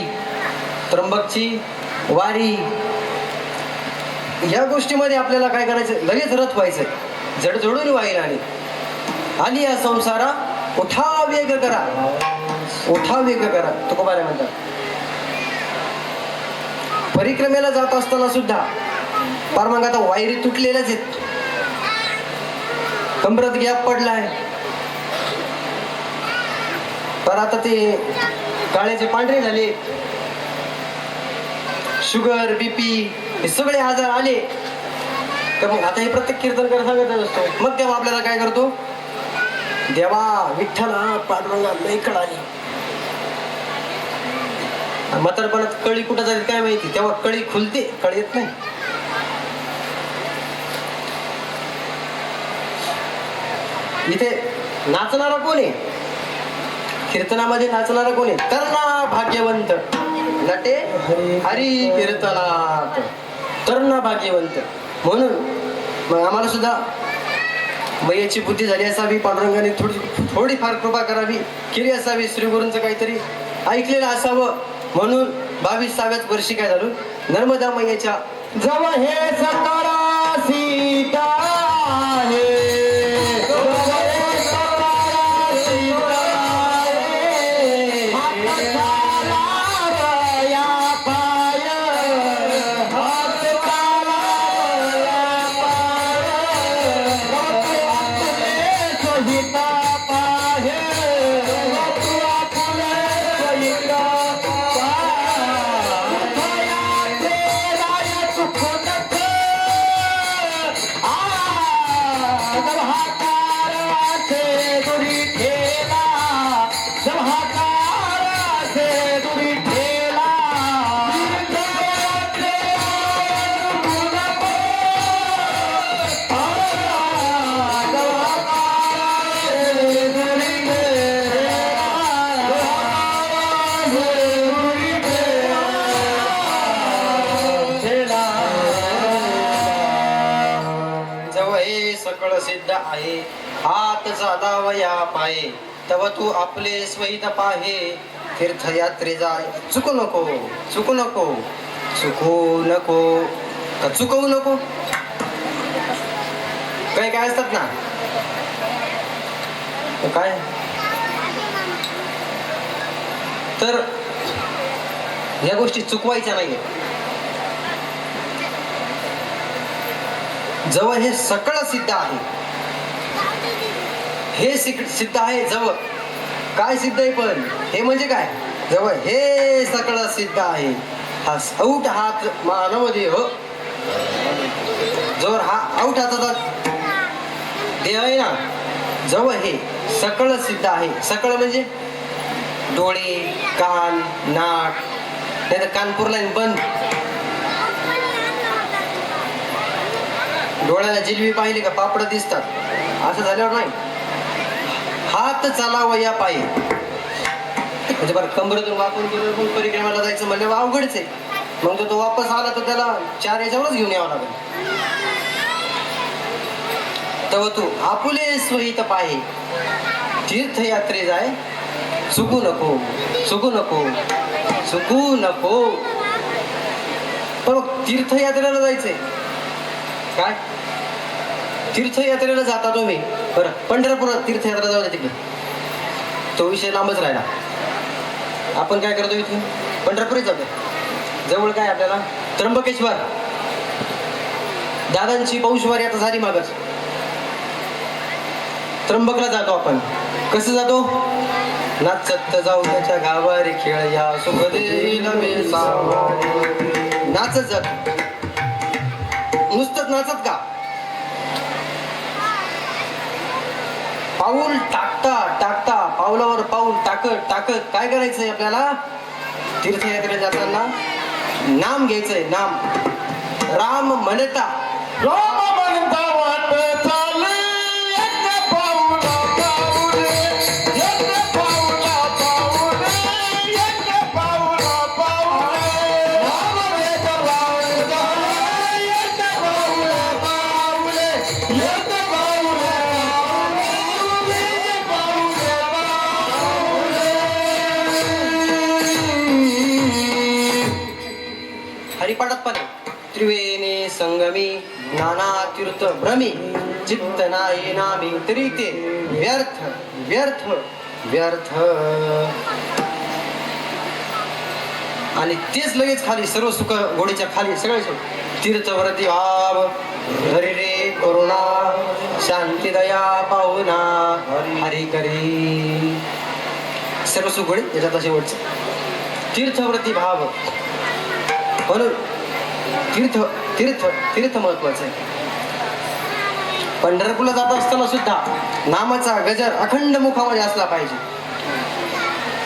त्र्यंबकची वारी, या गोष्टीमध्ये आपल्याला काय करायचं, लगेच रथ व्हायचंय, जडजडून व्हायला आणि या संसारा उठा वेग करा, उठा वेग करा. तुकोबारे म्हणतात. परिक्रमेला जात असताना सुद्धा फार मग आता वायरी तुटलेल्याच आहेत, कमरत गॅप पडलाय, तर आता ते काळ्याचे पांढरे झाले, शुगर, बीपी हे सगळे आजार आले. तर मग आता हे प्रत्येक कीर्तनकार सांगत असतो. मग तेव्हा आपल्याला काय करतो, देवा विठ्ठला पांडुरंगा लई कळ आली. म्हातारपणात कळी कुठं जाते काय माहिती, तेव्हा कळी खुलते, कळ येत नाही. इथे नाचणारा कोण आहे, कीर्तनामध्ये नाचणारा कोण आहे, तरणा भाग्यवंत नटे हरी कीर्तनात, तरणा भाग्यवंत. म्हणून मग आम्हाला सुद्धा मैयाची बुद्धी झाली असावी, पांडुरंगाने थोडीफार कृपा करावी, केली असावी, श्रीगुरूंचं काहीतरी ऐकलेलं असावं. म्हणून 22व्याच वर्षी काय झालं, नर्मदा मैयाच्या जवळ हे सकाळा सीता आहे, सकळ सिद्ध आहे, हात जादावया पाये, तव तू आपले स्वहित पाहे. तीर्थयात्रे जाय, चुकू नको, चुकू नको, चुकू नको, का चुकवू नको. काय काय असतात ना, काय तर या गोष्टी चुकवायच्या नाहीये. जवळ हे सकळ सिद्ध आहे, हे सिद्ध आहे जवळ. काय सिद्ध आहे पण हे म्हणजे काय, जवळ हे सकळ सिद्ध आहे. हा औट हात मानव देह, जवळ हा औट हाताचा देह आहे ना, जवळ हे सकळ सिद्ध आहे. सकळ म्हणजे डोळे, कान, नाक, नाही तर कानपूरला बंद, डोळ्याला जिलबी पाहिली का पापड दिसतात, असं झाल्यावर नाही. हात चालावया पायी, म्हणजे बरं कमरेतून वाकून करून परिक्रमाला जायचं म्हणजे अवघडच आहे. मग तो वापस आला तर त्याला 4 याच्यावरच घेऊन यावं लागेल. तेव्हा तू आपुले स्वहित पाहे, तीर्थयात्रे जाय, चुकू नको, चुकू नको, चुकू नको. पण तीर्थयात्रेला जायचंय काय, तीर्थयात्रेला जाता तुम्ही बरं, पंढरपुरात तीर्थयात्रा जाऊ द्या तिकडे, तो विषय लांबच राहिला. आपण काय करतो इथे पंढरपूरच जातो. जवळ काय आपल्याला त्र्यंबकेश्वर, दादांची पौषवारी आता झाली मागच. त्र्यंबकला जातो आपण. कसं जातो? नाचत जाऊ त्याच्या गावारी, खेळ या सुख देईल नाचत जातो. नुसतंच नाचत का? पाऊल टाकता टाकता, पावलावर पाऊल टाकत टाकत काय करायचंय आपल्याला? तीर्थयात्रेला जाताना नाम घ्यायचंय. नाम राम म्हणता राम म्हणता वाट चाले, एक पाऊला पाऊले, एक पाऊला पाऊले, एक पाऊला पाऊले. राम एक पाऊल चाले, एक पाऊला पाऊले, एक पाऊला पाऊले, एक पाऊला पाऊले. हरिपाठात पण त्रिवेणी संगमी नाना तीर्थ भ्रमी, चित्त नाही नामी तरी ते व्यर्थ व्यर्थ व्यर्थ. आणि तेच लगेच खाली सर्व सुख गोडीच्या खाली सगळे तीर्थव्रती भाव, हरी रे करुणा, शांती दया पाहुणा, हरी करी. सर्व सुख गोडी याच्यात शेवटचं तीर्थव्रती भाव. म्हणून तीर्थ तीर्थ तीर्थ महत्वाचं आहे. पंढरपूरला जात असताना सुद्धा नामाचा गजर अखंड मुखामध्ये असला पाहिजे.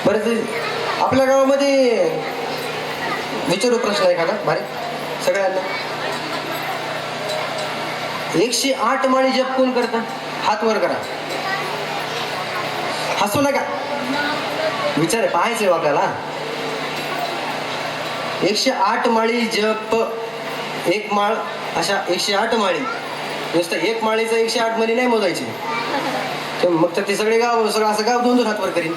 बरेच आपल्या गावामध्ये विचारू प्रश्न एखादा भारी सगळ्यांना. 108 माळी जप कोण करतं? हात वर करा. हसू नका, विचार पाहायचंय आपल्याला. 108 माळी जप, एक माळ, अशा 108 माळी. नुसतं एक माळीचं 108 माळी नाही मोजायची. मग तर ते सगळे गाव, सगळं असं गाव 2-2 हात वर करीन.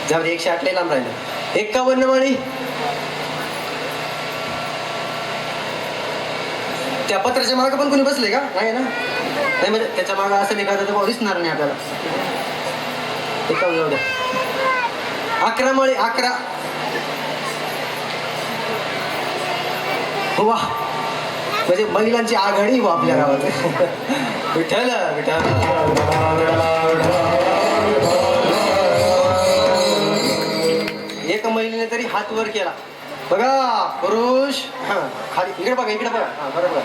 जाऊ दे, 108 लई लांब राहिलं. 51 माळी. त्या पत्राच्या मागं पण कोणी बसले का? नाही ना. नाही म्हणजे त्याच्या मागं असं एखादं तर दिसणार नाही आपल्याला. 51 जाऊ द्या. 11 माळी. 11. वा, म्हणजे महिलांची आघाडी वा आपल्या गावात. विठ्ठल विठ्ठल. एक महिलेने तरी हात वर केला बघा. पुरुष हा खाली, इकडे बघा, इकडे बघा. हा बरोबर.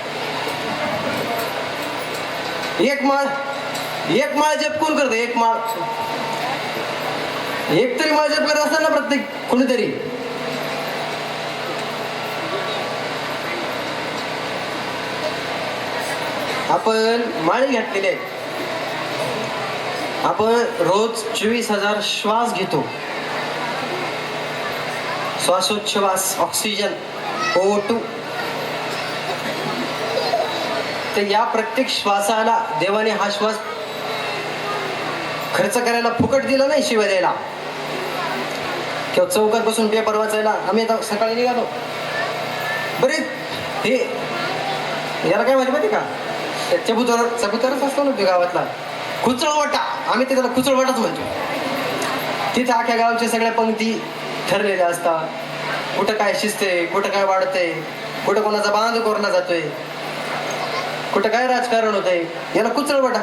एक माळ, एक माळ जप कोण करतं? एक माळ, एक तरी माळ जप करत असतात ना प्रत्येक कोणीतरी. आपण माळी घातलेले आहेत. आपण रोज 24,000 श्वास घेतो. श्वासोच्छ्वास, ऑक्सिजन, O2. तर या प्रत्येक श्वासाला देवाने हा श्वास खर्च करायला फुकट दिला नाही, शिवाय द्यायला किंवा चौकात बसून पेपर वाचायला. आम्ही आता सकाळी निघालो. बरे हे याला काय माहिती का? चबुतरच असतो ना गावातला खुचळवाटा. आम्ही ते त्याला खुचळवाटाच म्हणतो. तिथे अख्ख्या गावच्या सगळ्या पंक्ती ठरलेल्या असतात. कुठं काय शिजते, कुठं काय वाढतंय, कुठं कोणाचा बांध कोरला जातोय, कुठं काय राजकारण होतंय, याला खुचळवाटा.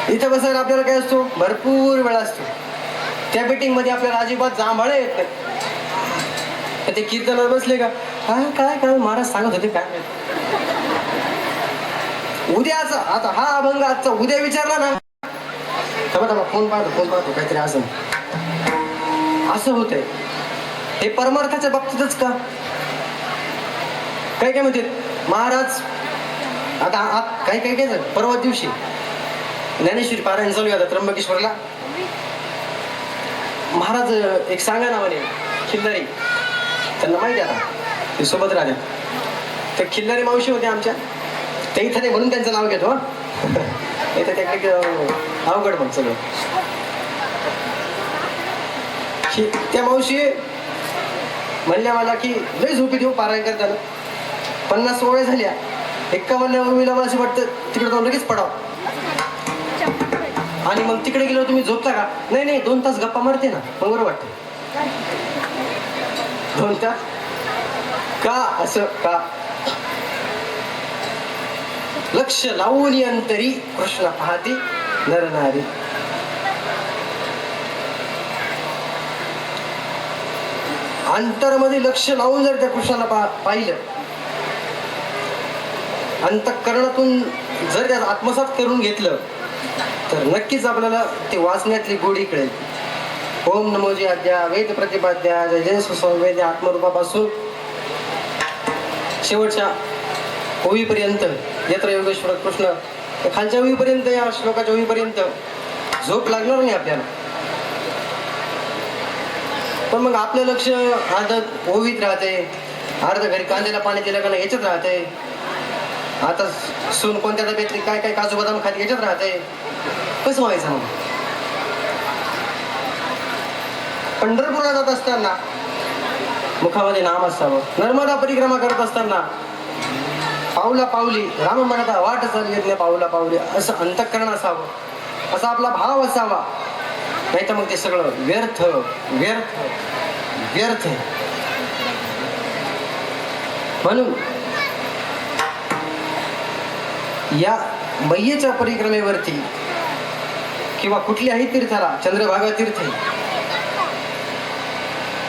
इथं बसायला आपल्याला काय असतो? भरपूर वेळ असतो. त्या मीटिंगमध्ये आपल्याला अजिबात जांभाळे येत नाही. ते कीर्तनात बसले का हा काय काय महाराज सांगत होते काय. उद्याचा आता हा अभंग आजचा उद्या विचारला ना, थांबा फोन पाहतो काहीतरी असं असं होतंय. हे परमार्थाच्या बाबतीतच का? काय काय म्हणते महाराज. आता काही काही काय परवा दिवशी ज्ञानेश्वरी पारायण चालू आहे त्र्यंबकेश्वरला. महाराज एक सांगा नावाने खिल्लारी, त्यांना माहिती आता ते सोबत राहते. तर खिल्लारी मावशी होते आमच्या, ते इथं नाही म्हणून त्यांचं नाव घेतो. इथं त्या अवघड मग सगळं. त्या मावशी म्हणल्या मला की लय झोपी देऊ पारायण करताना. 50 ओळ्या झाल्या. 51 ओवीला मला असं वाटतं तिकडे जाऊन लगेच पडावं. आणि मग तिकडे गेलो तुम्ही झोपता का? नाही 2 तास गप्पा मारते ना मग बरं वाटतं. 2 तास का असं का? लक्ष लावून अंतरी कृष्ण पाहती नरनारी. अंतरमध्ये लक्ष लावून जर त्या कृष्णाला पाहिलं, अंतःकरणातून जर त्यात आत्मसात करून घेतलं तर नक्कीच आपल्याला ते वाचण्यातली गोडी कळेल. ओम नमो जी आद्या वेद प्रतिपाद्या जय जय सुसंवेद आत्मरूपापासून शेवटच्या ओवीपर्यंत यत्र योगेश्वर कृष्ण खालच्या ओवीपर्यंत, या श्लोकाच्या ओवीपर्यंत झोप लागणार नाही आपल्याला. पण मग आपलं लक्ष अर्ध ओवीत राहते, अर्ध घरी कांद्याला पाणी दिलं का नाही याच्यात राहते, आता सून कोणत्या डब्यातली काय काय काजू बदाम खाली याच्यात राहते. कसं व्हायचं मग? पंढरपूरला जात असताना मुखामध्ये नाम असावं, नर्मदा परिक्रमा करत असताना पाऊला पाऊली राम म्हणता वाट चालली नाही पाऊला पाऊली असं अंतःकरण असावं, असा आपला भाव असावा. नाही तर मग ते सगळं व्यर्थ व्यर्थ व्यर्थ आहे. म्हणून या मैयेच्या परिक्रमेवरती किंवा कुठल्याही तीर्थाला, चंद्रभागा तीर्थ आहे,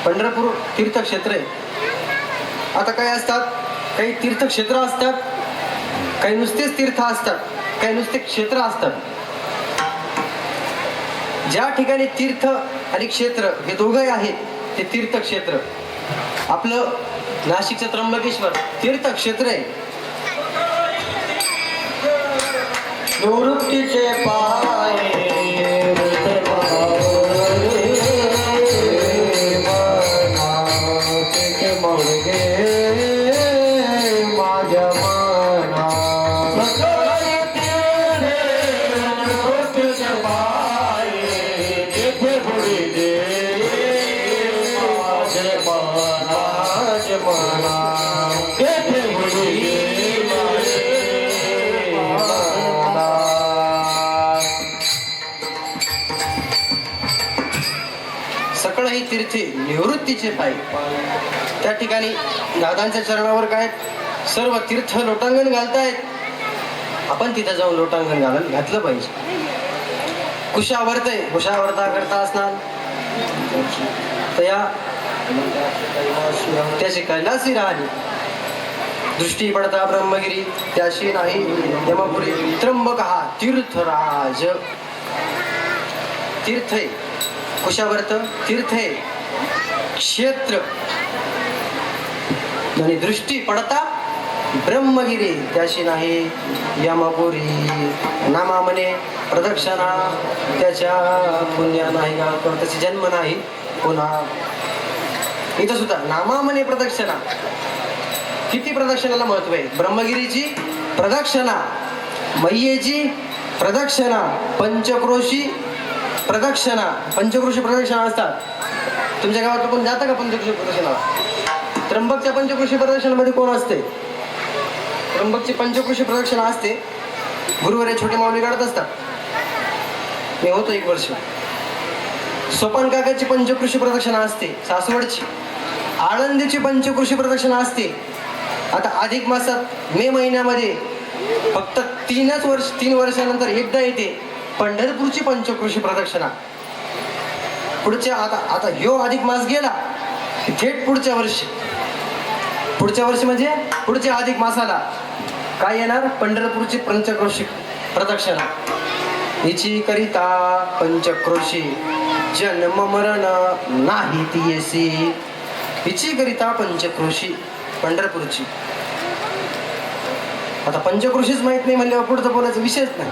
पंढरपूर तीर्थक्षेत्र आहे. आता काय असतात, काही तीर्थक्षेत्र असतात, काही नुसतेच तीर्थ असतात, काही नुसते क्षेत्र असतात. ज्या ठिकाणी तीर्थ आणि क्षेत्र हे दोघंही आहेत ते तीर्थक्षेत्र. आपलं नाशिकचं त्र्यंबकेश्वर तीर्थक्षेत्र आहे. निवृत्तीचे पाय सकळही तीर्थे निवृत्तीचे पाय. त्या ठिकाणी दादांच्या चरणावर काय सर्व तीर्थ लोटांगण घालतायत. आपण तिथं जाऊन लोटांगण घातलं पाहिजे. कुशावर्तय कुशावर्ता करता असणार तया त्याची कैलासी राहिली. दृष्टी पडता ब्रह्मगिरी त्याशी नाही यमपुरी. त्र्यंबक हा तीर्थराज. तीर्थ आहे कुशावर्त, तीर्थ आहे क्षेत्र. आणि दृष्टी पडता ब्रह्मगिरी त्याशी नाही यमपुरी. नामा म्हणे प्रदक्षिणा त्याच्या पुण्या नाही का, त्याची जन्म नाही पुन्हा. इथं सुद्धा नामा म्हणे प्रदक्षिणा. किती प्रदक्षिणाला महत्व आहे. ब्रह्मगिरीची प्रदक्षिणा, मैयेची प्रदक्षिणा, पंचक्रोशी प्रदक्षिणा. पंचक्रोशी प्रदक्षिणा असतात. तुमच्या गावात कोण जातं का पंचक्रोशी प्रदक्षिणा? त्र्यंबकच्या पंचक्रोशी प्रदक्षिणामध्ये कोण असते? त्र्यंबकची पंचक्रोशी प्रदक्षिणा असते, गुरुवारी छोटे माऊली काढत असतात. मी होतो 1 वर्ष. सोपान काकाची पंचक्रोशी प्रदक्षिणा असते सासवडची. आळंदीची पंचक्रोशी प्रदक्षिणा असते. आता अधिक मासात मे महिन्यामध्ये फक्त 3 वर्षानंतर एकदा येते पंढरपूरची पंचक्रोशी प्रदक्षिणा. पुढच्या आता ह्यो अधिक मास गेला थेट पुढच्या वर्षी म्हणजे पुढच्या अधिक मासाला काय येणार? पंढरपूरची पंचक्रोशी प्रदक्षिणा. हिची करिता पंचक्रोशी जन्म मरण नाही तियसी. हिची करिता पंचक्रोशी पंढरपूरची. आता पंचक्रोशीच माहित नाही म्हणल्यावर पुढचं बोलायचा विषयच नाही.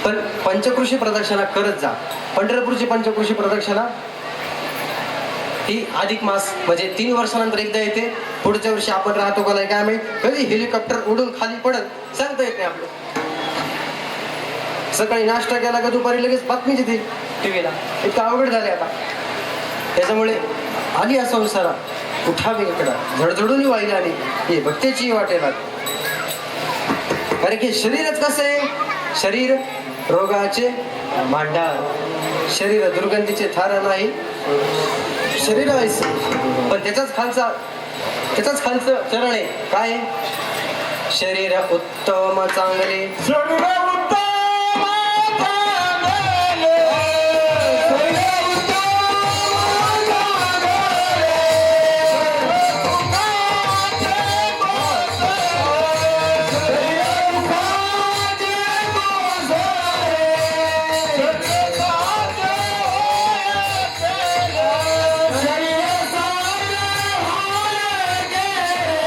पण पंचक्रोशी प्रदक्षिणा करत जा. पंढरपूरची पंचक्रोशी प्रदक्षिणा ही अधिक मास म्हणजे 3 वर्षानंतर एकदा येते. पुढच्या वर्षी आपण राहतो का नाही काय माहित, कधी हेलिकॉप्टर उडून खाली पडत सांगता येत नाही आपलं. सकाळी नाश्ता केला का दुपारी लगेच बातमीच येते टीव्हीला. इतकं अवघड झाले आता. त्याच्यामुळे आली या संसारा उठावे इकडं झडझडून वाहिली आली. हे भक्तेची वाटेला कारण की शरीरच कसं आहे, शरीर रोगाचे भांडार, शरीर दुर्गंधीचे थार नाही, शरीर आहेच पण त्याचाच खालचं चरण आहे काय, शरीर उत्तम चांगले, शरीर उत्तम चांगले, शरीर उत्तम चांगले, सुखाचे गोसारे, शरीर साचे होय केले,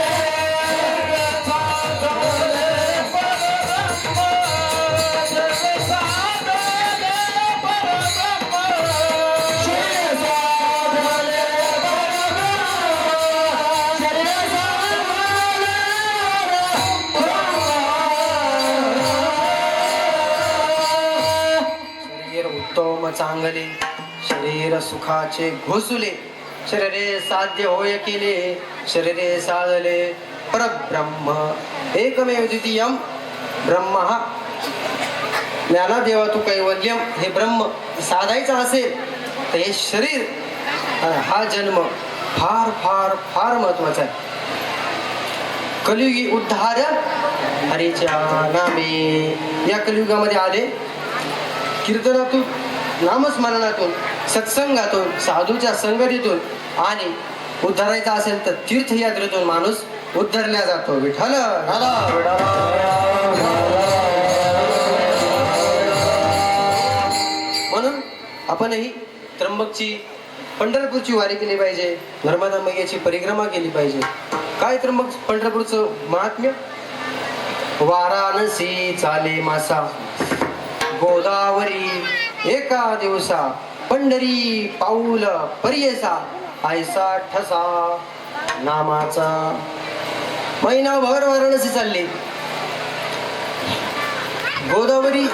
शरीर साचे होय शरीर उत्तम चांगले, शरीर सुखाचे घोसुले, शरीरे साध्य होय केले, शरीरे साधले परब्रह्म एकमेव द्वितीयम ब्रह्म हा ज्ञानादेवा तू कैवल्यम, हे ब्रह्म साधायचं असेल तर हे शरीर आणि हा जन्म फार फार फार महत्वाचा आहे. कलियुगी उद्धार हरीच्या नामे, या कलियुगामध्ये आले कीर्तनातून, नामस्मरणातून, सत्संगातून, साधूच्या संगतीतून आणि उद्धारायचा असेल तर तीर्थयात्रेतून माणूस उद्धरल्या जातो. विठ्ठल म्हणून आपणही त्र्यंबकची, पंढरपूरची वारी केली पाहिजे, नर्मदा मैयाची परिक्रमा केली पाहिजे. काय त्र्यंबक पंढरपूरचं महात्म्य, वाराणसी चाले मासा, गोदावरी एका दिवसा, पंढरी पाऊल परियसा, ऐसा ठसा नामाचा. महिनाभर वाराणसी चालली, गोदावरी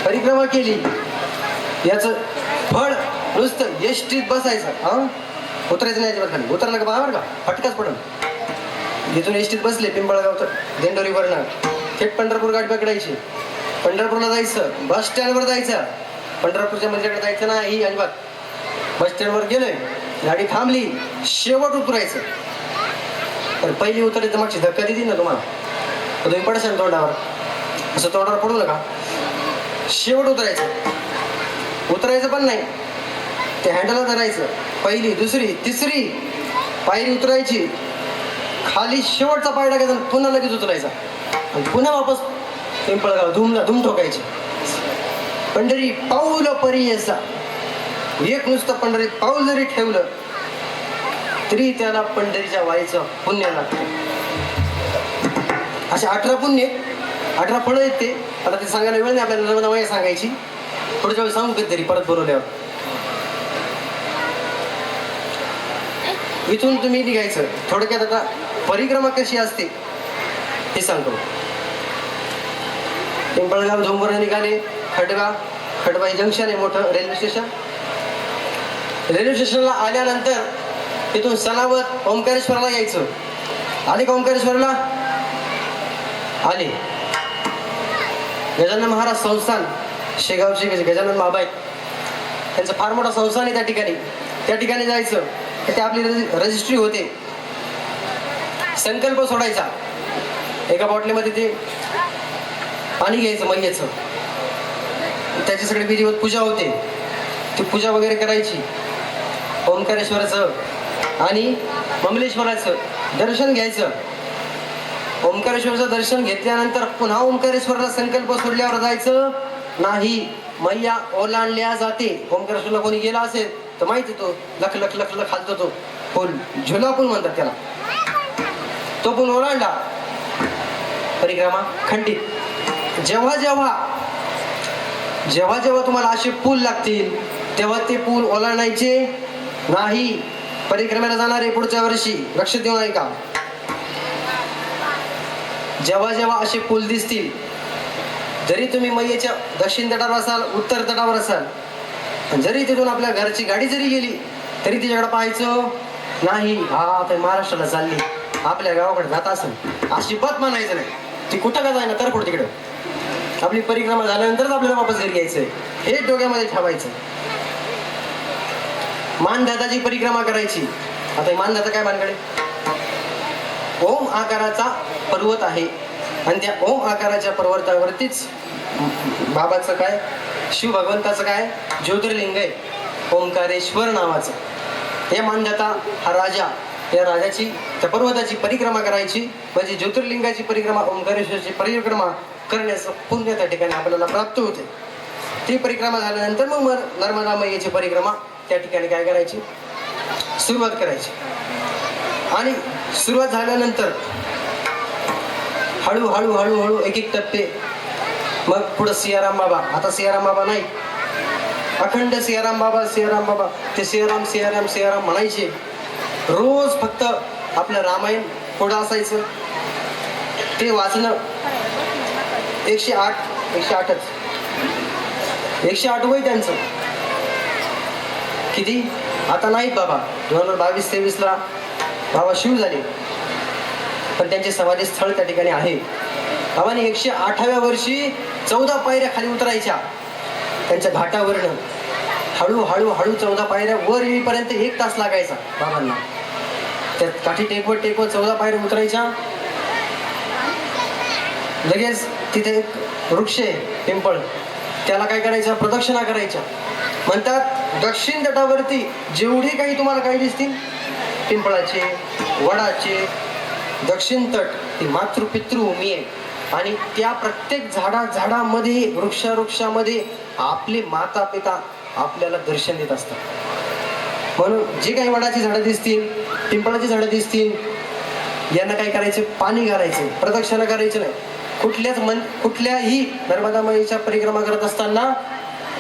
परिक्रमा केली, याच फळ नुसतं एसटीत बसायचं, हा उतरायचं नाही अजिबात खाली, उतरलं का बरोबर का फटकाच पडल. जिथून एसटीत बसले पिंपळगाव दिंडोरी वरनं थेट पंढरपूर गाडी पकडायची, पंढरपूरला जायचं, बस स्टँडवर जायचं, पंढरपूरच्या मंदिराकडे जायचं नाही अजिबात. बस स्टँडवर गेलोय, गाडी थांबली, शेवट उतरायचं. तर पहिली उतरली तर मागची धक्का देतील ना तुम्हाला, तुम्ही पडशाल तोंडावर, असं तोंडावर पडू नका. शेवट उतरायचं पण नाही, ते हँडलला धरायचं, पहिली दुसरी तिसरी पायरी उतरायची, खाली शेवटचा पाय टाकायचा, पुन्हा लगेच उतरायचा आणि पुन्हा वापस पिंपळगाव धूम ठोकायची. पंढरी पाऊल परियसा, एक नुसतं पंढरीत पाऊल जरी ठेवलं तरी त्याला पंढरीच्या वारीचं पुण्य लागतं. असे 18 पुण्य, 18 फळं आहेत ते. आता ते सांगायला वेळ नाही आपल्याला, नर्मदा माई सांगायची, पुढच्या वेळी सांगू कधीतरी परत बोलवल्यावर. इथून तुम्ही निघायचं. थोडक्यात आता परिक्रमा कशी असते हे सांगतो. पिंपळगाव धुंबुरा निघाले, खडबा जंक्शन आहे मोठं रेल्वे स्टेशन. रेल्वे स्टेशनला आल्यानंतर तिथून सनावत ओंकारेश्वरला यायचं. आले का ओंकारेश्वरला? आले. गजानन महाराज संस्थान, शेगावचे गजानन महाबाई, त्यांचं फार मोठा संस्थान आहे त्या ठिकाणी जायचं. ते आपली रजिस्ट्री होते. संकल्प सोडायचा, एका बॉटलीमध्ये ते पाणी घ्यायचं मैयाचं, त्याची सगळी विधिवत पूजा होते. ती पूजा वगैरे करायची. ओंकारेश्वराचं आणि ममलेश्वराचं दर्शन घ्यायचं. ओंकारेश्वराचं दर्शन घेतल्यानंतर पुन्हा ओंकारेश्वरला संकल्प सोडल्यावर जायचं नाही. मैया ओलांडल्या जाते. ओंकारेश्वरला कोणी गेला असेल तर माहिती तो लख लख लख लख हालतो तो पूल, झुला पूल म्हणतात त्याला. तो पूल ओलांडला, परिक्रमा खंडित. जेव्हा जेव्हा तुम्हाला असे पूल लागतील तेव्हा ते पूल ओलांडायचे नाही. परिक्रमेला जाणार आहे पुढच्या वर्षी, लक्ष देऊ ऐका. जेव्हा असे पूल दिसतील, जरी तुम्ही मैयाच्या दक्षिण तटावर असाल, उत्तर तटावर असाल, जरी तिथून आपल्या घरची गाडी जरी गेली तरी तिच्याकडे पाहायचं नाही. हा आता महाराष्ट्राला चालली, आपल्या गावाकडे जात असेल अशी पत म्हणायचं नाही. ती कुठं का जाईना तर पुढे तिकडं आपली परिक्रमा झाल्यानंतरच आपल्याला वापस घरी यायचंय हे डोक्यामध्ये ठेवायचं. मानधाताची परिक्रमा करायची. आता मानधाता काय मानकडे ओम आकाराचा पर्वत आहे आणि त्या ओम आकाराच्या पर्वतावरतीच बाबाचं काय शिव भगवंताचं काय ज्योतिर्लिंग आहे ओंकारेश्वर नावाचं. या मानधाता हा राजा या राजाची त्या पर्वताची परिक्रमा करायची म्हणजे ज्योतिर्लिंगाची परिक्रमा ओंकारेश्वरची परिक्रमा करण्याचं पुण्य त्या ठिकाणी आपल्याला प्राप्त होते. ती परिक्रमा झाल्यानंतर मग नर्मदा मैयाची परिक्रमा त्या ठिकाणी काय करायची सुरुवात करायची. आणि सुरुवात झाल्यानंतर हळूहळू हळूहळू एक एक टप्पे मग पुढं सियाराम बाबा. आता सियाराम बाबा नाही अखंड सियाराम बाबा ते सियाराम सियाराम सियाराम म्हणायचे. रोज फक्त आपलं रामायण पुढं असायचं ते वाचणं. 108 वय त्यांचं. किती आता नाहीत बाबा 2022-23 बाबा शिव झाले पण त्यांचे समाधी स्थळ त्या ठिकाणी आहे. बाबांनी 108व्या वर्षी 14 पायऱ्या खाली उतरायच्या त्यांच्या घाटावरनं. हळूहळू 14 पायऱ्या वर येईपर्यंत 1 तास लागायचा बाबांना. त्या काठी टेकवत 14 पायऱ्या उतरायच्या. लगेच तिथे एक वृक्ष आहे पिंपळ त्याला काय करायचं प्रदक्षिणा करायच्या. म्हणतात दक्षिण तटावरती जेवढे काही तुम्हाला काही दिसतील पिंपळाचे वडाचे दक्षिण तट ही मातृपितृभूमी आहे. आणि त्या प्रत्येक झाडामध्ये वृक्षामध्ये आपले माता पिता आपल्याला दर्शन देत असतात. म्हणून जे काही वडाची झाडं दिसतील पिंपळाची झाडं दिसतील यांना काय करायचे पाणी घालायचे प्रदक्षिणा करायचे नाही. कुठल्याही नर्मदा मैयाच्या परिक्रमा करत असताना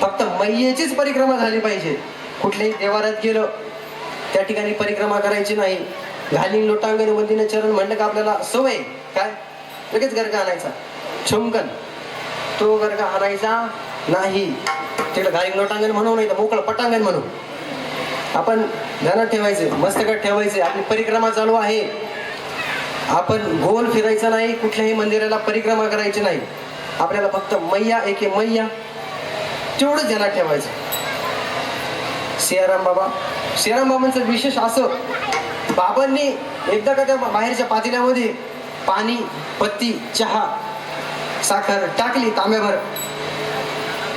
फक्त मैयेचीच परिक्रमा झाली पाहिजे. कुठल्याही देवाऱ्यात गेलं त्या ठिकाणी परिक्रमा करायची नाही. घालीन लोटांगण मधीन चरण म्हणलं का आपल्याला सवय काय लगेच गरगा आणायचा छमकन तो गरगा आणायचा नाही. तिकडे घालीन लोटांगण म्हणू नाही तर मोकळं पटांगण म्हणू. आपण ध्यानात ठेवायचे मस्तकात ठेवायचे आपली परिक्रमा चालू आहे. आपण गोल फिरायचं नाही कुठल्याही मंदिराला परिक्रमा करायची नाही. आपल्याला फक्त मैया एके मैया तेवढंच ध्यानात ठेवायचं. सियाराम बाबांचं विशेष असं बाबांनी एकदा का त्या बाहेरच्या पातेल्यामध्ये पाणी पत्ती चहा साखर टाकली तांब्याभर.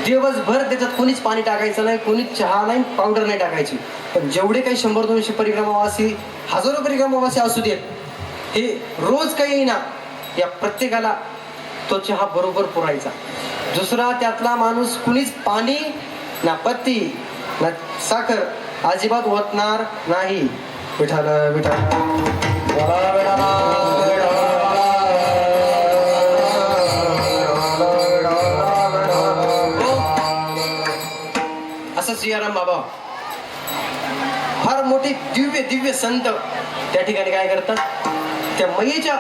दिवसभर त्याच्यात कोणीच पाणी टाकायचं नाही कोणीच चहा नाही पावडर नाही टाकायची. पण जेवढे काही 100-200 परिक्रमावासी हजारो परिक्रमावासी असू देत हे रोज काही येईना या प्रत्येकाला तो चहा बरोबर पुरायचा. दुसरा त्यातला माणूस कुणीच पाणी ना पत्ती ना साखर अजिबात ओतणार नाही. विठाल असं सियाराम बाबा फार मोठे दिव्य संत त्या ठिकाणी काय करतात त्या मैयेच्या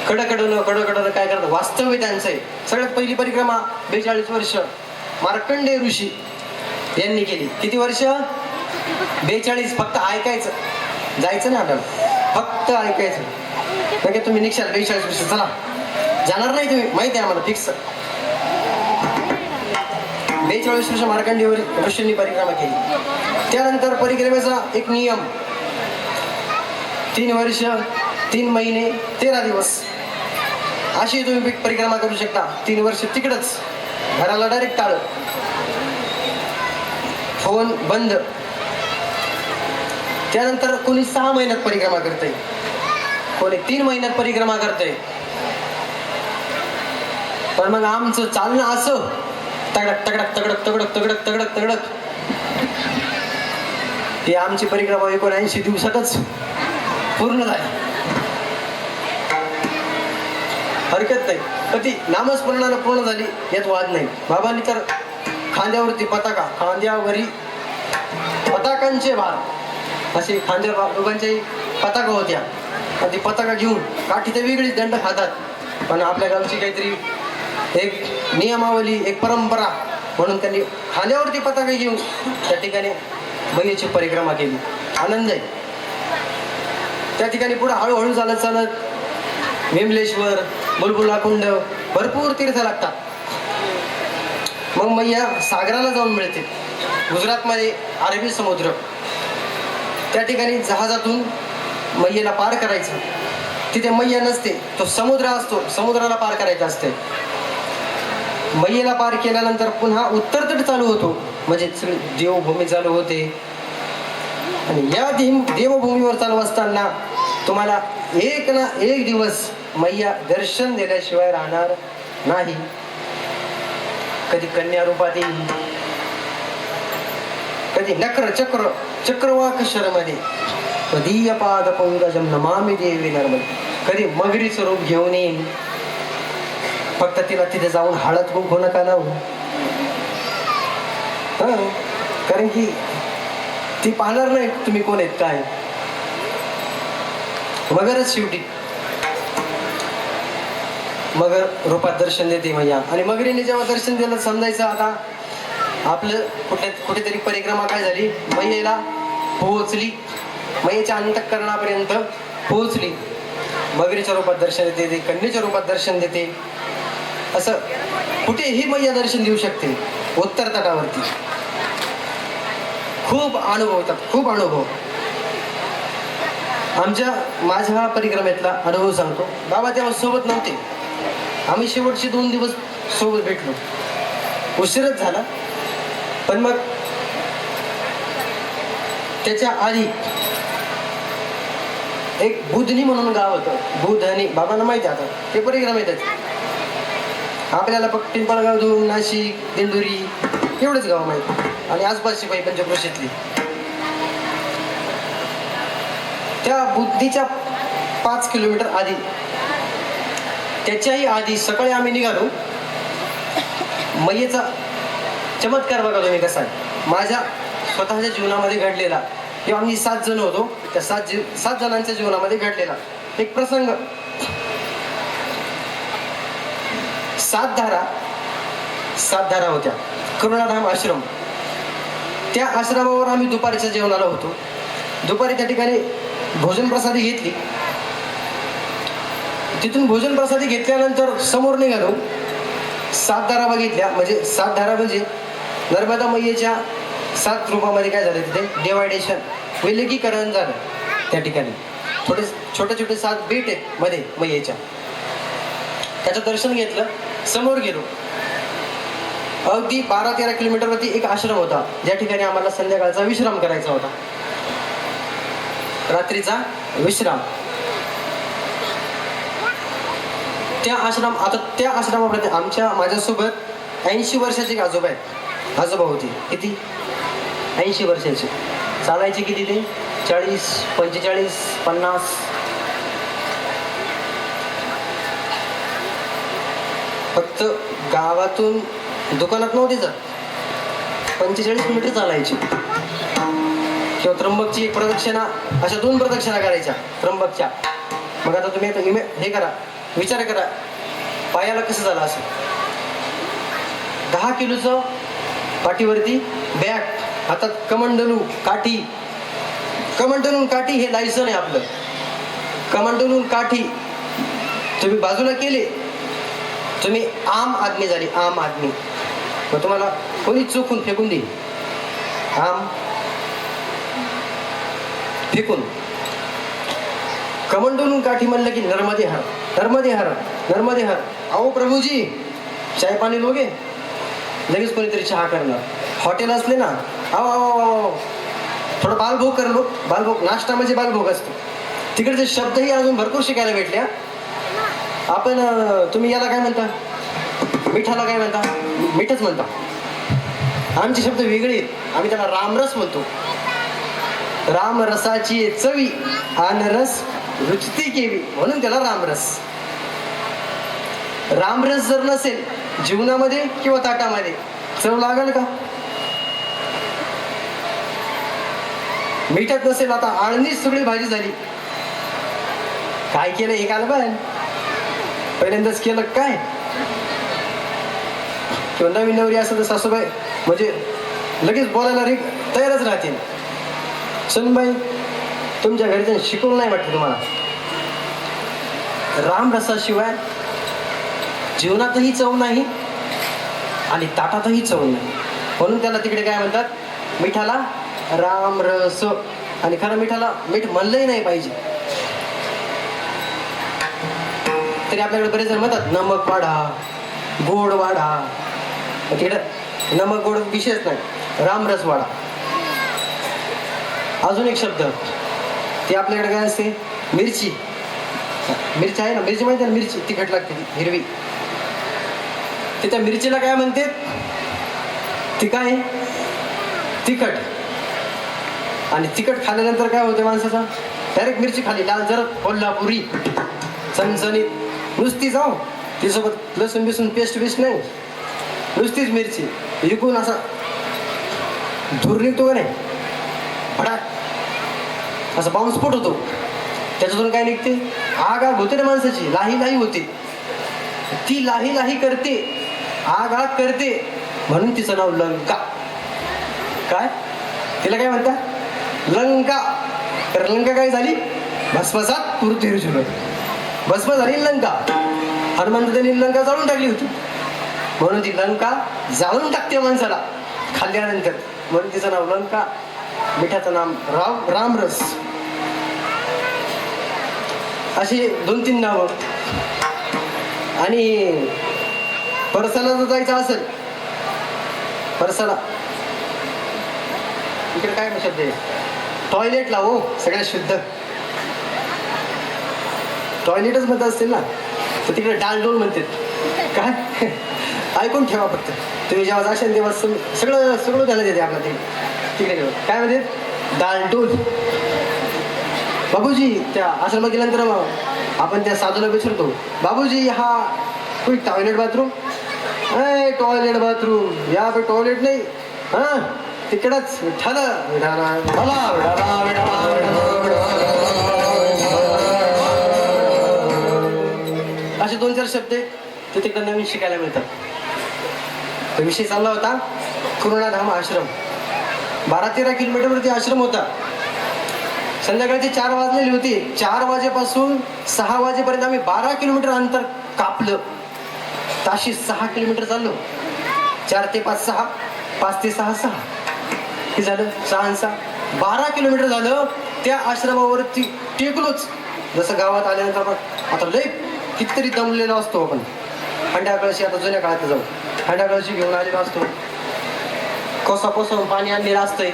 कडकडनं काय करतात वास्तव्य त्यांचं आहे. सगळ्यात पहिली परिक्रमा 42 वर्ष मार्कंडेय ऋषी यांनी केली. किती वर्ष 42. फक्त ऐकायचं जायचं नाही आपल्याला फक्त ऐकायचं. म्हणजे तुम्ही निघशाल 42 वर्ष चला जाणार नाही तुम्ही माहिती आहे आम्हाला फिक्स. 42 वर्ष मार्कंडेय ऋषींनी परिक्रमा केली. त्यानंतर परिक्रमेचा एक नियम 3 वर्ष 3 महिने 13 दिवस अशी तुम्ही परिक्रमा करू शकता. 3 वर्ष तिकडच घराला डायरेक्ट टाळ फोन बंद. त्यानंतर कोणी 6 महिन्यात परिक्रमा करते कोणी 3 महिन्यात परिक्रमा करते. पण मग आमचं चालणं असं तगडक तगडक तगडक तगडक तगडक तगडक तगडक ही आमची परिक्रमा 79 दिवसातच पूर्ण झाली. हरकत नाही पण ती नामस्मरणानं पूर्ण झाली यात वाद नाही. बाबांनी तर खांद्यावरती खांद्यावरी पताकांचे भार असे खांद्यावर दोघांच्याही पताका होत्या. ती पताका घेऊन काठी तर वेगळीच दंड खातात पण आपल्या गावची काहीतरी एक नियमावली एक परंपरा म्हणून त्यांनी खांद्यावरती पताका घेऊन त्या ठिकाणी मैयेची परिक्रमा केली. आनंद आहे. त्या ठिकाणी पुढे हळूहळू चालत विमलेश्वर बुलबुला कुंड भरपूर तीर्थ लागतात. मग मैया सागराला जाऊन मिळते. गुजरातमध्ये अरबी समुद्र, त्या ठिकाणी जहाजातून मैयेला पार करायचं. तिथे मैया नसते, तो समुद्र असतो, समुद्राला पार करायचं असते. मैयेला पार केल्यानंतर पुन्हा उत्तर तट चालू होतो, म्हणजे सगळी देवभूमी चालू होते. आणि या देवभूमीवर चालू असताना तुम्हाला एक ना एक दिवस मैया दर्शन दिल्याशिवाय राहणार नाही. कधी कन्या रूपात येईल, कधी नक्र चक्रवाकशरमध्ये, कधी पाद पंकजम नमामि देवी नर्मदे, कधी मगरीचं रूप घेऊन येईल. फक्त तिला तिथे जाऊन हळद कुंकू नका लावू. कारण की ती पाहणार नाही तुम्ही कोण आहेत काय. मगरच शेवटी मगर रूपात दर्शन देते मैया. आणि मगरीने जेव्हा दर्शन दिलं समजायचं आता आपलं कुठेतरी परिक्रमा काय झाली, मैयेला पोहोचली, मैयेच्या अंतःकरणापर्यंत पोहोचली. मगरीच्या रूपात दर्शन देते, कन्येच्या रूपात दर्शन देते. असं कुठेही मैया दर्शन देऊ शकते. उत्तर तटावरती खूप अनुभव होतात, खूप अनुभव. माझ्या परिक्रमेतला अनुभव सांगतो. बाबा तेव्हा सोबत नव्हते, आम्ही शेवटचे 2 दिवस सोबत भेटलो. उशीरच झाला, पण मग त्याच्या आधी एक बुधनी म्हणून गाव होतं. बुधनी बाबांना माहिती आता, ते परिक्रम येतात आपल्याला. फक्त पिंपळगाव, धूम, नाशिक, दिंडोरी एवढंच गाव माहिती, आणि आसपासची काही पंचक्रोशीतली. त्या बुद्धीच्या 5 किलोमीटर आधी, त्याच्याही आधी सकाळी आम्ही निघालो. मैयेचा चमत्कार बघा तुम्ही कसा आहे. माझ्या स्वतःच्या जीवनामध्ये घडलेला, किंवा आम्ही 7 जण होतो, त्या 7 जणांच्या जीवनामध्ये घडलेला एक प्रसंग. 7 धारा होत्या, करुणाधाम आश्रम. त्या आश्रमावर आम्ही दुपारच्या जेवणाला होतो. दुपारी त्या ठिकाणी भोजन प्रसादी घेतली. तिथून भोजन प्रसादी घेतल्यानंतर समोर निघालो. 7 धारा बघितल्या. म्हणजे 7 धारा म्हणजे नर्मदा मैयेच्या 7 रूपामध्ये काय झालं, तिथे डिवायडेशन, विलगीकरण झालं. त्या ठिकाणी छोटे 7 बेट आहेत मध्ये मैयेच्या. त्याचं दर्शन घेतलं. समोर गेलो. अगदी 12-13 किलोमीटरवरती एक आश्रम होता, ज्या ठिकाणी आम्हाला संध्याकाळचा विश्राम करायचा होता, रात्रीचा विश्राम. त्या आश्रमामध्ये माझ्यासोबत 80 वर्षाचे एक आजोबा होते. किती? 80 वर्षाचे. चालायचे किती ते? 40, 45, 50. फक्त गावातून दुकानात नव्हते जात, 45 किलोमीटर चालायची. किंवा त्र्यंबकची एक प्रदक्षिणा, अशा 2 प्रदक्षिणा करायच्या त्र्यंबकच्या. मग आता तुम्ही आता हे करा, विचार करा पायाला कसं झालं असं. 10 किलोचं पाठीवरती बॅग, हातात कमंडलू काठी. कमंडलून काठी हे लायसन आहे आपलं. कमंडलून काठी तुम्ही बाजूला केले, तुम्ही आम आदमी झाली, आम आदमी. मग तुम्हाला कोणी चुकून फेकून देईल, आम फेकून. कमंडलून काठी म्हणलं की नर्मदे हर, नर्मदे हर, नर्मदे हर. अहो प्रभूजी चाय पाणी लोगे, लगेच कोणीतरी चहा करणार. हॉटेल असले ना, अहो थोडं बालभोग कर लो. बालभोग, नाश्ता म्हणजे बालभोग असतो. तिकडचे शब्दही अजून भरपूर शिकायला भेटल्या. आपण तुम्ही याला काय म्हणता, मिठाला काय म्हणता? मीठच म्हणता. आमचे शब्द वेगळे आहेत. आम्ही त्याला रामरस म्हणतो. रामरसाची चवी आन रस रुचती केवी, म्हणून त्याला रामरस. रामरस जर नसेल जीवनामध्ये किंवा ताटामध्ये, चव लागेल का? मीठात नसेल. आता आळणीच सगळी भाजी झाली, काय केलं हे काल पण पहिल्यांदाच केलं काय. किंवा नवीन नवरी असं तर सासूबाई म्हणजे लगेच बोलायला तयारच राहतील. सुनबाई तुमच्या घरचे शिकवलं नाही वाटतं तुम्हाला. रामरसाशिवाय जीवनातही चव नाही आणि ताटातही चव नाही. म्हणून त्याला तिकडे काय म्हणतात, मिठाला राम रस. आणि खरं मिठाला मीठ म्हणलंही नाही पाहिजे. तरी आपल्याकडे बरेच जण म्हणतात नमक वाढा, गोड वाढा. तिकडे नमक गोड विषयच नाही, रामरस वाढा. अजून एक शब्द ते आपल्याकडे काय असते, मिरची. मिरची आहे ना, मिरची माहिती आहे ना, मिरची तिखट लागते हिरवी. ते त्या मिरचीला काय म्हणते, ती काय तिखट. आणि तिखट खाल्ल्यानंतर काय होते माणसाचा, डायरेक्ट मिरची खाली लाल जर कोल्हापुरी चणचणीत नुसती जाऊ, तिच्यासोबत लसूण बिसून पेस्ट नाही, नुसतीच मिरची विकून असा धूर निघतो का नाही, भडाक असा बॉम्बस्फोट होतो. त्याच्यातून काय निघते, आग आग होते ना माणसाची, लाही लाही होते. ती लाही लाही करते, आग आग करते, म्हणून तिचं नाव लंका. काय तिला काय म्हणतात, लंका. तर लंका काय झाली, भस्मसात पृथ्वी, भस्म झाली लंका. हनुमंत त्यांनी लंका जाळून टाकली होती, म्हणून ती लंका जाळून टाकते माणसाला खाल्ल्यानंतर, म्हणून तिचं नाव लंका. मिठाचं नाम रामरस. अशी 2-3 नावं. आणि परसाला जर जायचं असेल, परसाला इकडे काय शब्द आहे, टॉयलेटला. हो सगळ्यात शुद्ध टॉयलेटच म्हणत असतील ना, तर तिकडे डालडोल म्हणतात. काय ऐकून ठेवा फक्त, तुम्ही जेव्हा जाशाल तेव्हा सगळं सगळं झालं देते आपलं. ते तिकडे काय म्हणते, डालडोल. बाबूजी त्या आश्रमात गेल्यानंतर मग आपण त्या साधूला विचारतो, बाबूजी हा कोई टॉयलेट बाथरूम, टॉयलेट बाथरूम या पे टॉयलेट नाही, हां तिकडंच असे 2-4 शब्द ते तिकडं नवीन शिकायला मिळतात. तो विषय चालला होता करुणाधाम आश्रम. 12-13 किलोमीटरवरती आश्रम होता. संध्याकाळचे 4 वाजलेली होती. 4 वाजेपासून 6 वाजेपर्यंत आम्ही 12 किलोमीटर अंतर कापलं. ताशी 6 किलोमीटर चाललो. 4 ते 5 6, 5 ते 6 6, हे झालं 6 आणि 6 12 किलोमीटर झालं. त्या आश्रमावरती टेकलोच. जसं गावात आल्यानंतर आपण आता लय कितीतरी दमलेलो असतो आपण. हंड्या कळशी, आता जुन्या काळात जाऊ, हंड्या कळशी घेऊन आलेलो असतो, कोसाकोसून पाणी आणलेलं असतंय.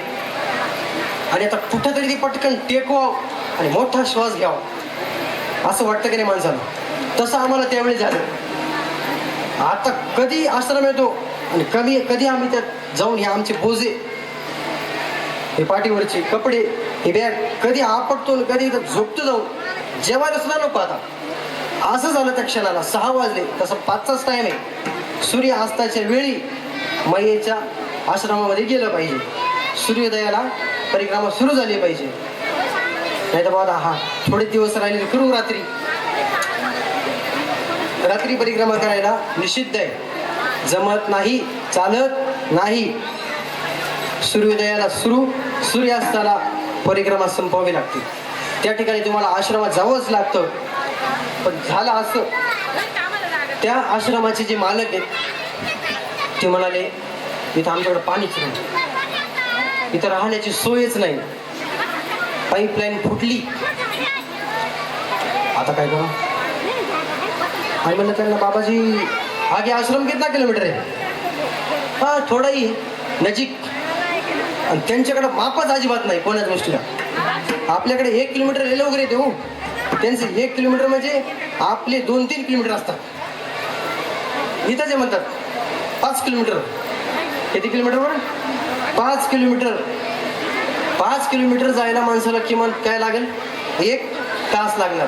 आणि आता कुठंतरी ती पटकन टेकवाव आणि मोठा श्वास घ्यावा असं वाटतं की नाही माणसाला. तसं आम्हाला त्यावेळी झालं. आता कधी आश्रम येतो आणि कधी आम्ही त्यात जाऊन हे आमचे बोजे, हे पाठीवरचे कपडे, हे बॅग कधी आपटतो, कधी झोपतो जाऊन, जेवायला सुद्धा नको. आता असं झालं त्या क्षणाला. 6 वाजले, तसं 5चाच टाइम आहे. सूर्य अस्ताच्या वेळी मैयेच्या आश्रमामध्ये गेलं पाहिजे. सूर्योदयाला परिक्रमा सुरू झाली पाहिजे. नाही तर बाबा हा थोडे दिवस राहिले करू. रात्री परिक्रमा करायला निषिद्ध आहे, जमत नाही, चालत नाही. सूर्योदयाला सुरू, सूर्यास्ताला परिक्रमा संपवावी लागते. त्या ठिकाणी तुम्हाला आश्रमात जावंच लागतं. पण झालं असं, त्या आश्रमाचे जे मालक आहेत ते म्हणाले, इथं आमच्याकडे पाणीच नाही, इथं राहण्याची सोयच नाही, पाईपलाईन फुटली, आता काय करू. आणि म्हणलं त्यांना, बाबाजी आगे आश्रम कितना किलोमीटर आहे. हा थोडाही नजीक. आणि त्यांच्याकडे मापच अजिबात नाही कोणाच गोष्टीला. आपल्याकडे 1 किलोमीटर रेल्वे वगैरे येते हो, त्यांचे 1 किलोमीटर म्हणजे आपले 2-3 किलोमीटर असतात. इथं जे म्हणतात 5 किलोमीटर. किती किलोमीटरवर, 5 किलोमीटर. 5 किलोमीटर जायला माणसाला किमान काय लागेल, 1 तास लागणार.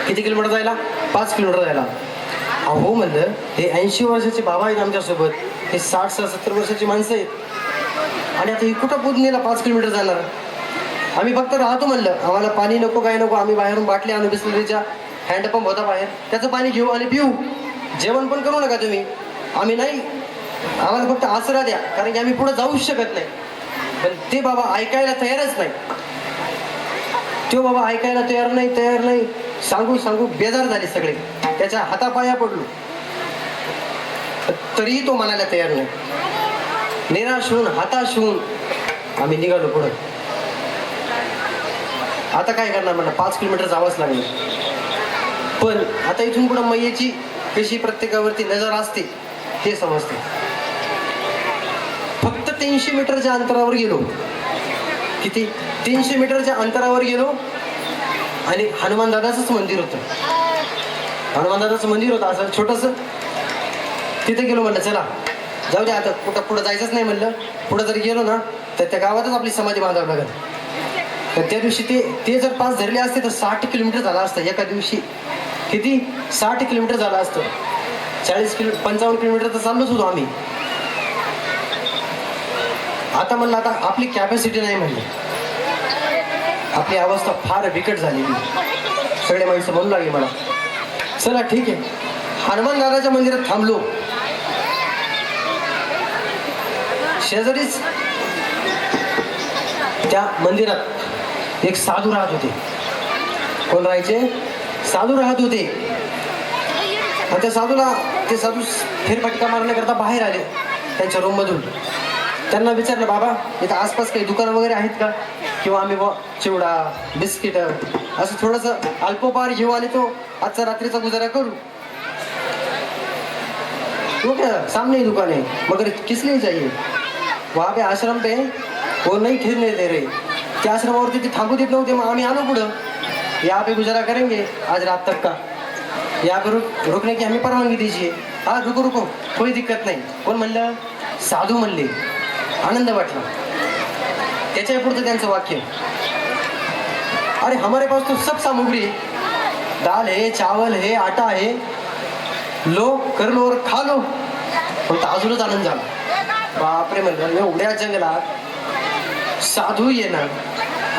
किती किलोमीटर जायला, 5 किलोमीटर जायला. अहो म्हणलं, हे 80 वर्षाचे बाबा आहेत आमच्यासोबत, हे 60-70 वर्षाची माणसं आहेत, आणि आता ही कुठं पुदनेला 5 किलोमीटर जाणार. आम्ही फक्त राहतो म्हणलं, आम्हाला पाणी नको, काय नको, आम्ही बाहेरून बाटली आणू, बिस्लरीच्या हँडपंप होता बाहेर, त्याचं पाणी घेऊ आणि पिऊ. जेवण पण करू नका तुम्ही, आम्ही नाही, आम्हाला फक्त आसरा द्या, कारण की आम्ही पुढे जाऊच शकत नाही. पण ते बाबा ऐकायला तयारच नाही. तो बाबा ऐकायला तयार नाही. सांगू बेजार झाले सगळे. त्याच्या हातापाया पडलो. तरीही तो म्हणायला तयार नाही. निराश होऊन हताश होऊन आम्ही निघालो पुढं. आता काय करणार म्हणलं, 5 किलोमीटर जावंच लागलं. पण आता इथून पुढं मैयेची कशी प्रत्येकावरती नजर असते हे समजते. फक्त 300 मीटरच्या अंतरावर गेलो. किती? 300 मीटरच्या अंतरावर गेलो आणि हनुमान दादाचंच मंदिर होतं. हनुमान दादाचं मंदिर होतं असं छोटंसं. तिथे गेलो. म्हणलं चला जाऊ दे, आता कुठं पुढं जायचंच नाही. म्हणलं पुढं जर गेलो ना तर त्या गावातच आपली समाधी बांधावी लागत. तर त्या दिवशी ते जर पास धरले असते तर 60 किलोमीटर झाला असतं एका दिवशी. किती? 60 किलोमीटर झालं असतं. 55 किलोमीटर तर चाललोच होतो आम्ही. आता म्हणलं आता आपली कॅपॅसिटी नाही. म्हणली आपली अवस्था फार बिकट झालेली. सगळे माणसं म्हणू लागले मला चला ठीक आहे. हनुमान दादाच्या मंदिरात थांबलो. शेजारीच त्या मंदिरात एक साधू राहत होते. कोण राहायचे? साधू राहत होते. आणि त्या साधूला ते साधू फेरफटका मारण्याकरता बाहेर आले त्यांच्या रूममधून. त्यांना विचारलं बाबा इथं आसपास काही दुकानं वगैरे आहेत का, किंवा आम्ही चिवडा बिस्किट असं थोडंसं अल्पोपहार घेऊ आणि तो आजचा रात्रीचा गुजारा करू. तो क्या सामने ही दुकान है मगर किस लिए चाहिए? वहाँ पे आश्रम पे वो नहीं ठहरने दे रहे. त्या आश्रमावरती ते थांबू देत नव्हते. मग आम्ही आलो पुढं. यहाँ पे गुजारा करेंगे आज रात तक का. यहाँ पे रुकने की हमें परवानगी दीजिए. हाँ रुको रुको कोई दिक्कत नाही. कोण म्हणलं? साधू म्हणले. आनंद वाटला. त्याच्या पुढचं त्यांचं वाक्य, अरे हमारे पास तो सब सामग्री है, दाल है चावल है आटा है, लो कर लो और खा लो. पण अजूनच आनंद झाला. बापरे म्हणलं एवढ्या जंगलात साधू येणार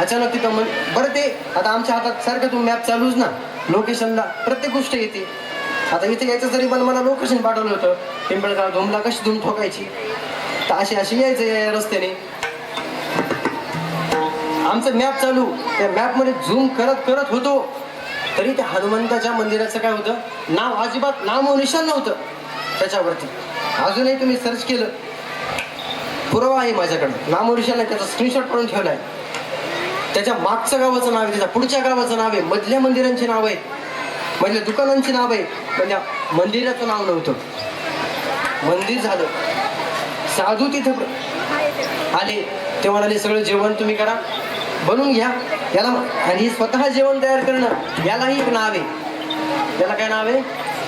अचानक तिथं. बरं ते आता आमच्या हातात सारखं तुम्ही मॅप चालूच ना, लोकेशनला प्रत्येक गोष्ट येते. आता इथे यायचं जरी पण मला लोकेशन पाठवलं होतं पिंपळगाव धुमला कशी धूम ठोकायची, तर अशी यायचं या रस्त्याने. आमचं मॅप चालू, त्या मॅपमध्ये झूम करत करत होतो तरी त्या हनुमंताच्या मंदिराचं काय होतं, नाव अजिबात नामोनिशान नव्हतं त्याच्यावरती. अजूनही तुम्ही सर्च केलं पुरावा आहे माझ्याकडे, नामोनिशान आहे. त्याचा स्क्रीनशॉट करून ठेवलाय. त्याच्या मागचं गावाचं नाव आहे, त्याच्या पुढच्या गावाचं नाव आहे, मधल्या मंदिरांची नाव आहे, मधल्या दुकानांची नाव आहे, पण त्या मंदिराचं नाव नव्हतं. मंदिर झालं. साधू तिथं आले. ते म्हणाले सगळं जेवण तुम्ही करा, बनवून घ्या याला. आणि स्वतः जेवण तयार करणं यालाही एक नाव आहे. त्याला काय नाव आहे?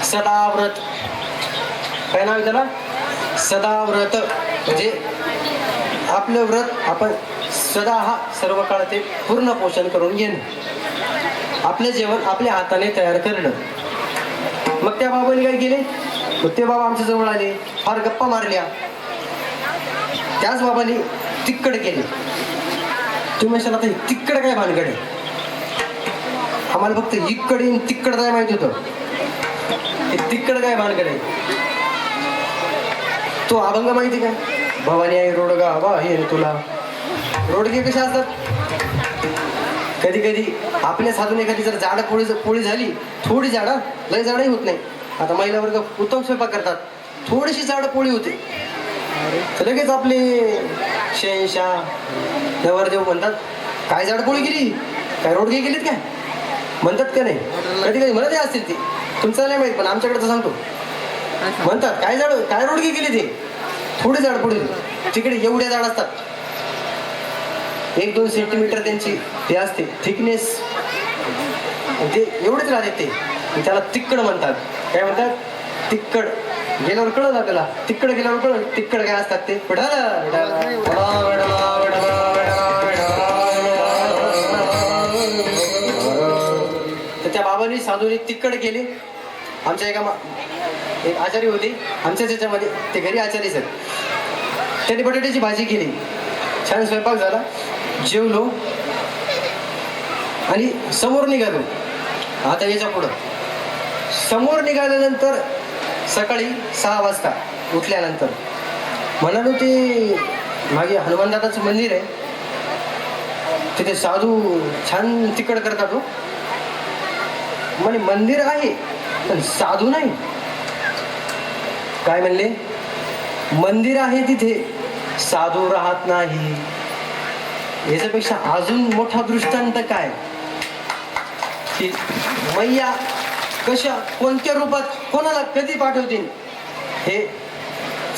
सदाव्रत. काय नाव आहे त्याला? सदाव्रत. म्हणजे आपलं व्रत आपण सदा हा सर्व काळ ते पूर्ण पोषण करून घेणं, आपलं जेवण आपल्या हाताने तयार करणं. मग त्या बाबांनी काय केले, मग ते बाबा आमच्या जवळ आले, फार गप्पा मारल्या. त्याच बाबांनी तिक्कड केले. तुम्ही म्हणशाल आता तिक्कड काय भानगड आहे? आम्हाला फक्त इक्कड तिक्कड काय माहिती होतं. हे तिक्कड काय भानगड आहे? तो अभंग माहिती का? भवानी आई रोडगा हवा हे तुला. रोडगे कसे असतात? कधी कधी आपल्या साधून एखादी जर जाड पोळी झाली, थोडी जाड, लय जाडही होत नाही. आता महिला वर्ग उत्तम स्वयंपाक करतात, थोडीशी जाड पोळी होते, लगेच आपले शहनशाह नवरदेव म्हणतात काय जाड पोळी केली, काय रोडगे केलीत काय म्हणतात का नाही? कधी कधी म्हणत असतील ते, तुमचं नाही माहित पण आमच्याकडे तर सांगतो. म्हणतात काय रोडगे केली ते, थोडी जाड पोळी. तिकडे एवढ्या जाड असतात, 1-2 सेंटीमीटर त्यांची हे असते थिकनेस, ते एवढेच राहते ते. त्याला तिक्कड म्हणतात. काय म्हणतात? तिक्कड. गेल्यावर कळलं आपल्याला, तिक्कड गेल्यावर कळलं तिक्कड काय असतात ते. तर त्या बाबांनी साधूने तिक्कड केले. आमच्या एक आचारी होते आमच्या त्याच्यामध्ये, ते घरी आचारीच आहेत. त्यांनी बटाट्याची भाजी केली, छान स्वयंपाक झाला, जेवलो आणि समोर निघालो. आता याच्या पुढं समोर निघाल्यानंतर सकाळी 6 वाजता उठल्यानंतर म्हणालो ते मागे हनुमानदादाचं मंदिर आहे, तिथे साधू छान तिकड करतात हो. म्हणे मंदिर आहे पण साधू नाही. काय म्हणले? मंदिर आहे तिथे साधू राहत नाही. याच्यापेक्षा अजून मोठा दृष्टांत काय की मैया कशा कोणत्या रूपात कोणाला कधी पाठवतील हे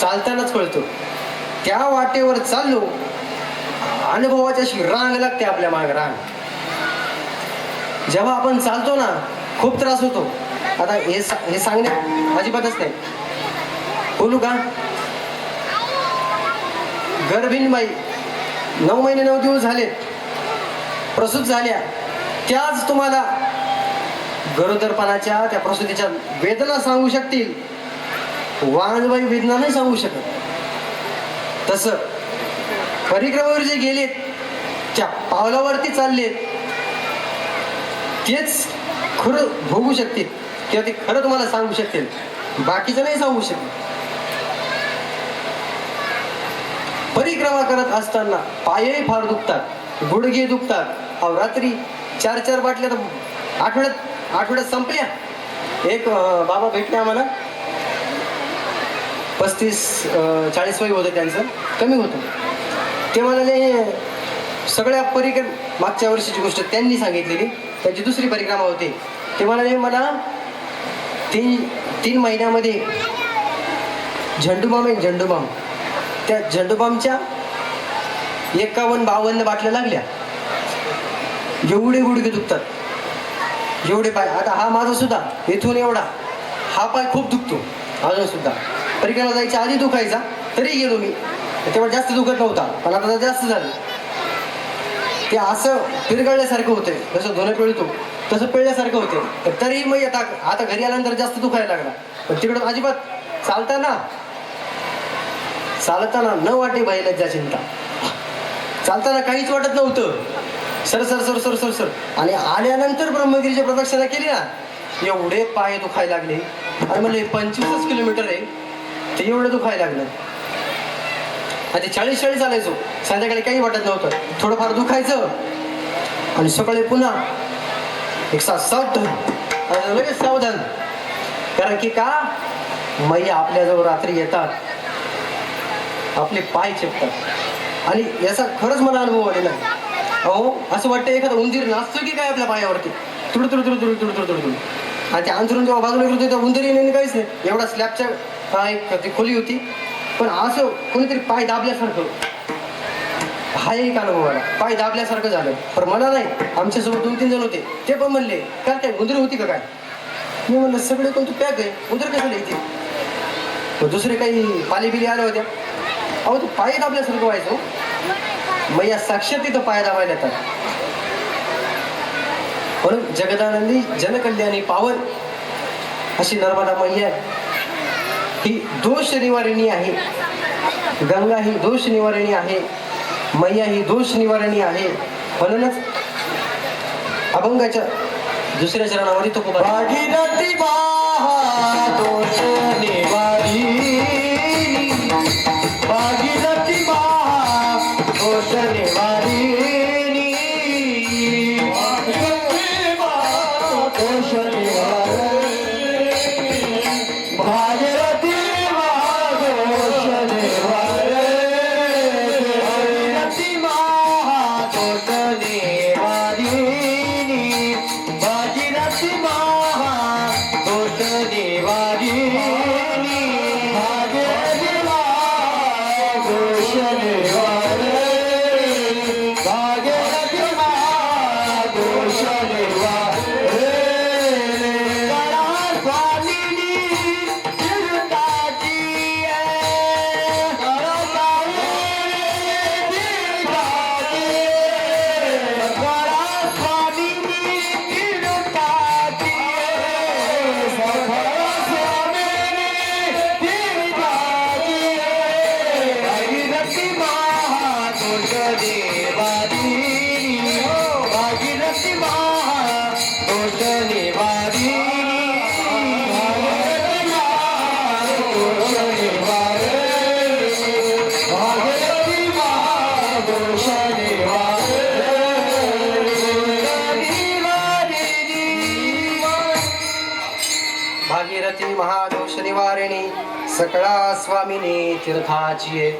चालतानाच कळतं. त्या वाटेवर चाललो अनुभवाची अशी रांग लागते आपल्या मागे रांग. जेव्हा आपण चालतो ना खूप त्रास होतो. आता हे सांगणे अजिबातच नाही. बोलू का? गर्भिणी बाई 9 महिने 9 दिवस झाले प्रसूत झाल्या त्याच तुम्हाला गरोदरपणाच्या त्या प्रसूतीच्या वेदना सांगू शकतील. वाणबाई वेदना नाही सांगू शकत. तसं परिक्रमेवर जे गेलेत त्या पावलावरती चाललेत तेच खरं भोगू शकतील किंवा ते खरं तुम्हाला सांगू शकतील. बाकीचं नाही सांगू शकत. परिक्रमा करत असताना पायही फार दुखतात, गुडघे दुखतात. अहो रात्री 4 बाटल्या तर आठवड्यात संपल्या. एक बाबा भेटले आम्हाला 35-40 वय होतं त्यांचं, कमी होतं. ते म्हणाले सगळ्या मागच्या वर्षीची गोष्ट त्यांनी सांगितलेली, त्यांची दुसरी परिक्रमा होती. ते म्हणाले मला 3 महिन्यामध्ये झंडूबाम त्या झंडूबामच्या 51-52 बाटल्या लागल्या. एवढे गुडघे दुखतात, एवढे पाय. आता हा माझा सुद्धा इथून एवढा हा पाय खूप दुखतो अजून सुद्धा. परिक्रमा जायच्या आधी दुखायचा तरी गेलो मी, तेव्हा जास्त दुखत नव्हता, पण आता जास्त झालं. ते असं पिरगळल्यासारखं होतंय, जसं धुणं पिळतो तसं पिळल्यासारखं होते. तरी मग आता घरी आल्यानंतर जास्त दुखायला लागला. पण तिकडं अजिबात चालताना न वाटे बैलाच्या चिंता. चालताना काहीच वाटत नव्हतं. सर आणि आल्यानंतर ब्रह्मगिरीची प्रदक्षिणा केली ना एवढे पाय दुखायला लागले. आणि म्हणले 25 किलोमीटर आहे ते एवढं दुखायला लागलं. आणि 40 चालायचो. संध्याकाळी काही वाटत नव्हतं, थोडंफार दुखायचं आणि सकाळी पुन्हा 160 आणि लगेच सावधान. कारण की का मैया आपल्याजवळ रात्री येतात, आपले पाय चेपतात. आणि याचा खरंच मला अनुभव आलेला आहे. अहो असं वाटतं एखादा उंदीर नाचतो की काय आपल्या पायावरती तुड. आणि त्या अंतरून जेव्हा बाजूला करतो त्या उंदीर येणे काहीच नाही. एवढा स्लॅबच्या एक ती खोली होती, पण असं कोणीतरी पाय दाबल्यासारखं. हा एक अनुभव आला, पाय दाबल्यासारखं झालं. पण मला नाही, आमच्यासोबत 2-3 जण होते, ते पण म्हणले काय उंदीर होती का काय. मी म्हणलं सगळे कोणतं पॅक आहे, उंदीर कसं इथे. मग दुसरे काही पालीबिली आल्या होत्या. अहो तू पाय दाबल्यासारखं व्हायचं. मग या साक्षात तिथं पाय दाबायला येतात. म्हणून जगदानंदी जनकल्याणी पावन अशी नर्मदा मैया ही दोष निवारिणी आहे. गंगा ही दोष निवारिणी आहे. मैया ही दोष निवारिणी आहे. म्हणूनच अभंगाच्या दुसऱ्या चरणामध्ये तो भागीरथी महा दोष निवारिणी, भागीरथी महा दोष निवारिणी, भागीरथी महा दोष निवारिणी, भागीरथी महा दोष निवारिणी, भागीरथी महा दोष निवारिणी, भागीरथी महा दोष निवारिणी, भागीरथी महा दोष निवारिणी, भागीरथी महा दोष निवारिणी. गळा स्वामिनी तीर्थाची आहे, गळा स्वामिनी तीर्थाची आहे, गळा स्वामिनी तीर्थाची आहे, गळा स्वामिनी तीर्थाची आहे. भागीरथी महा दोष निवारिणी, भागीरथी महा दोष निवारिणी, भागीरथी महा दोष निवारिणी, भागीरथी महा दोष निवारिणी. भागीरथी महादोष निवारिणी सकळा स्वामिनी तीर्थाची आहे.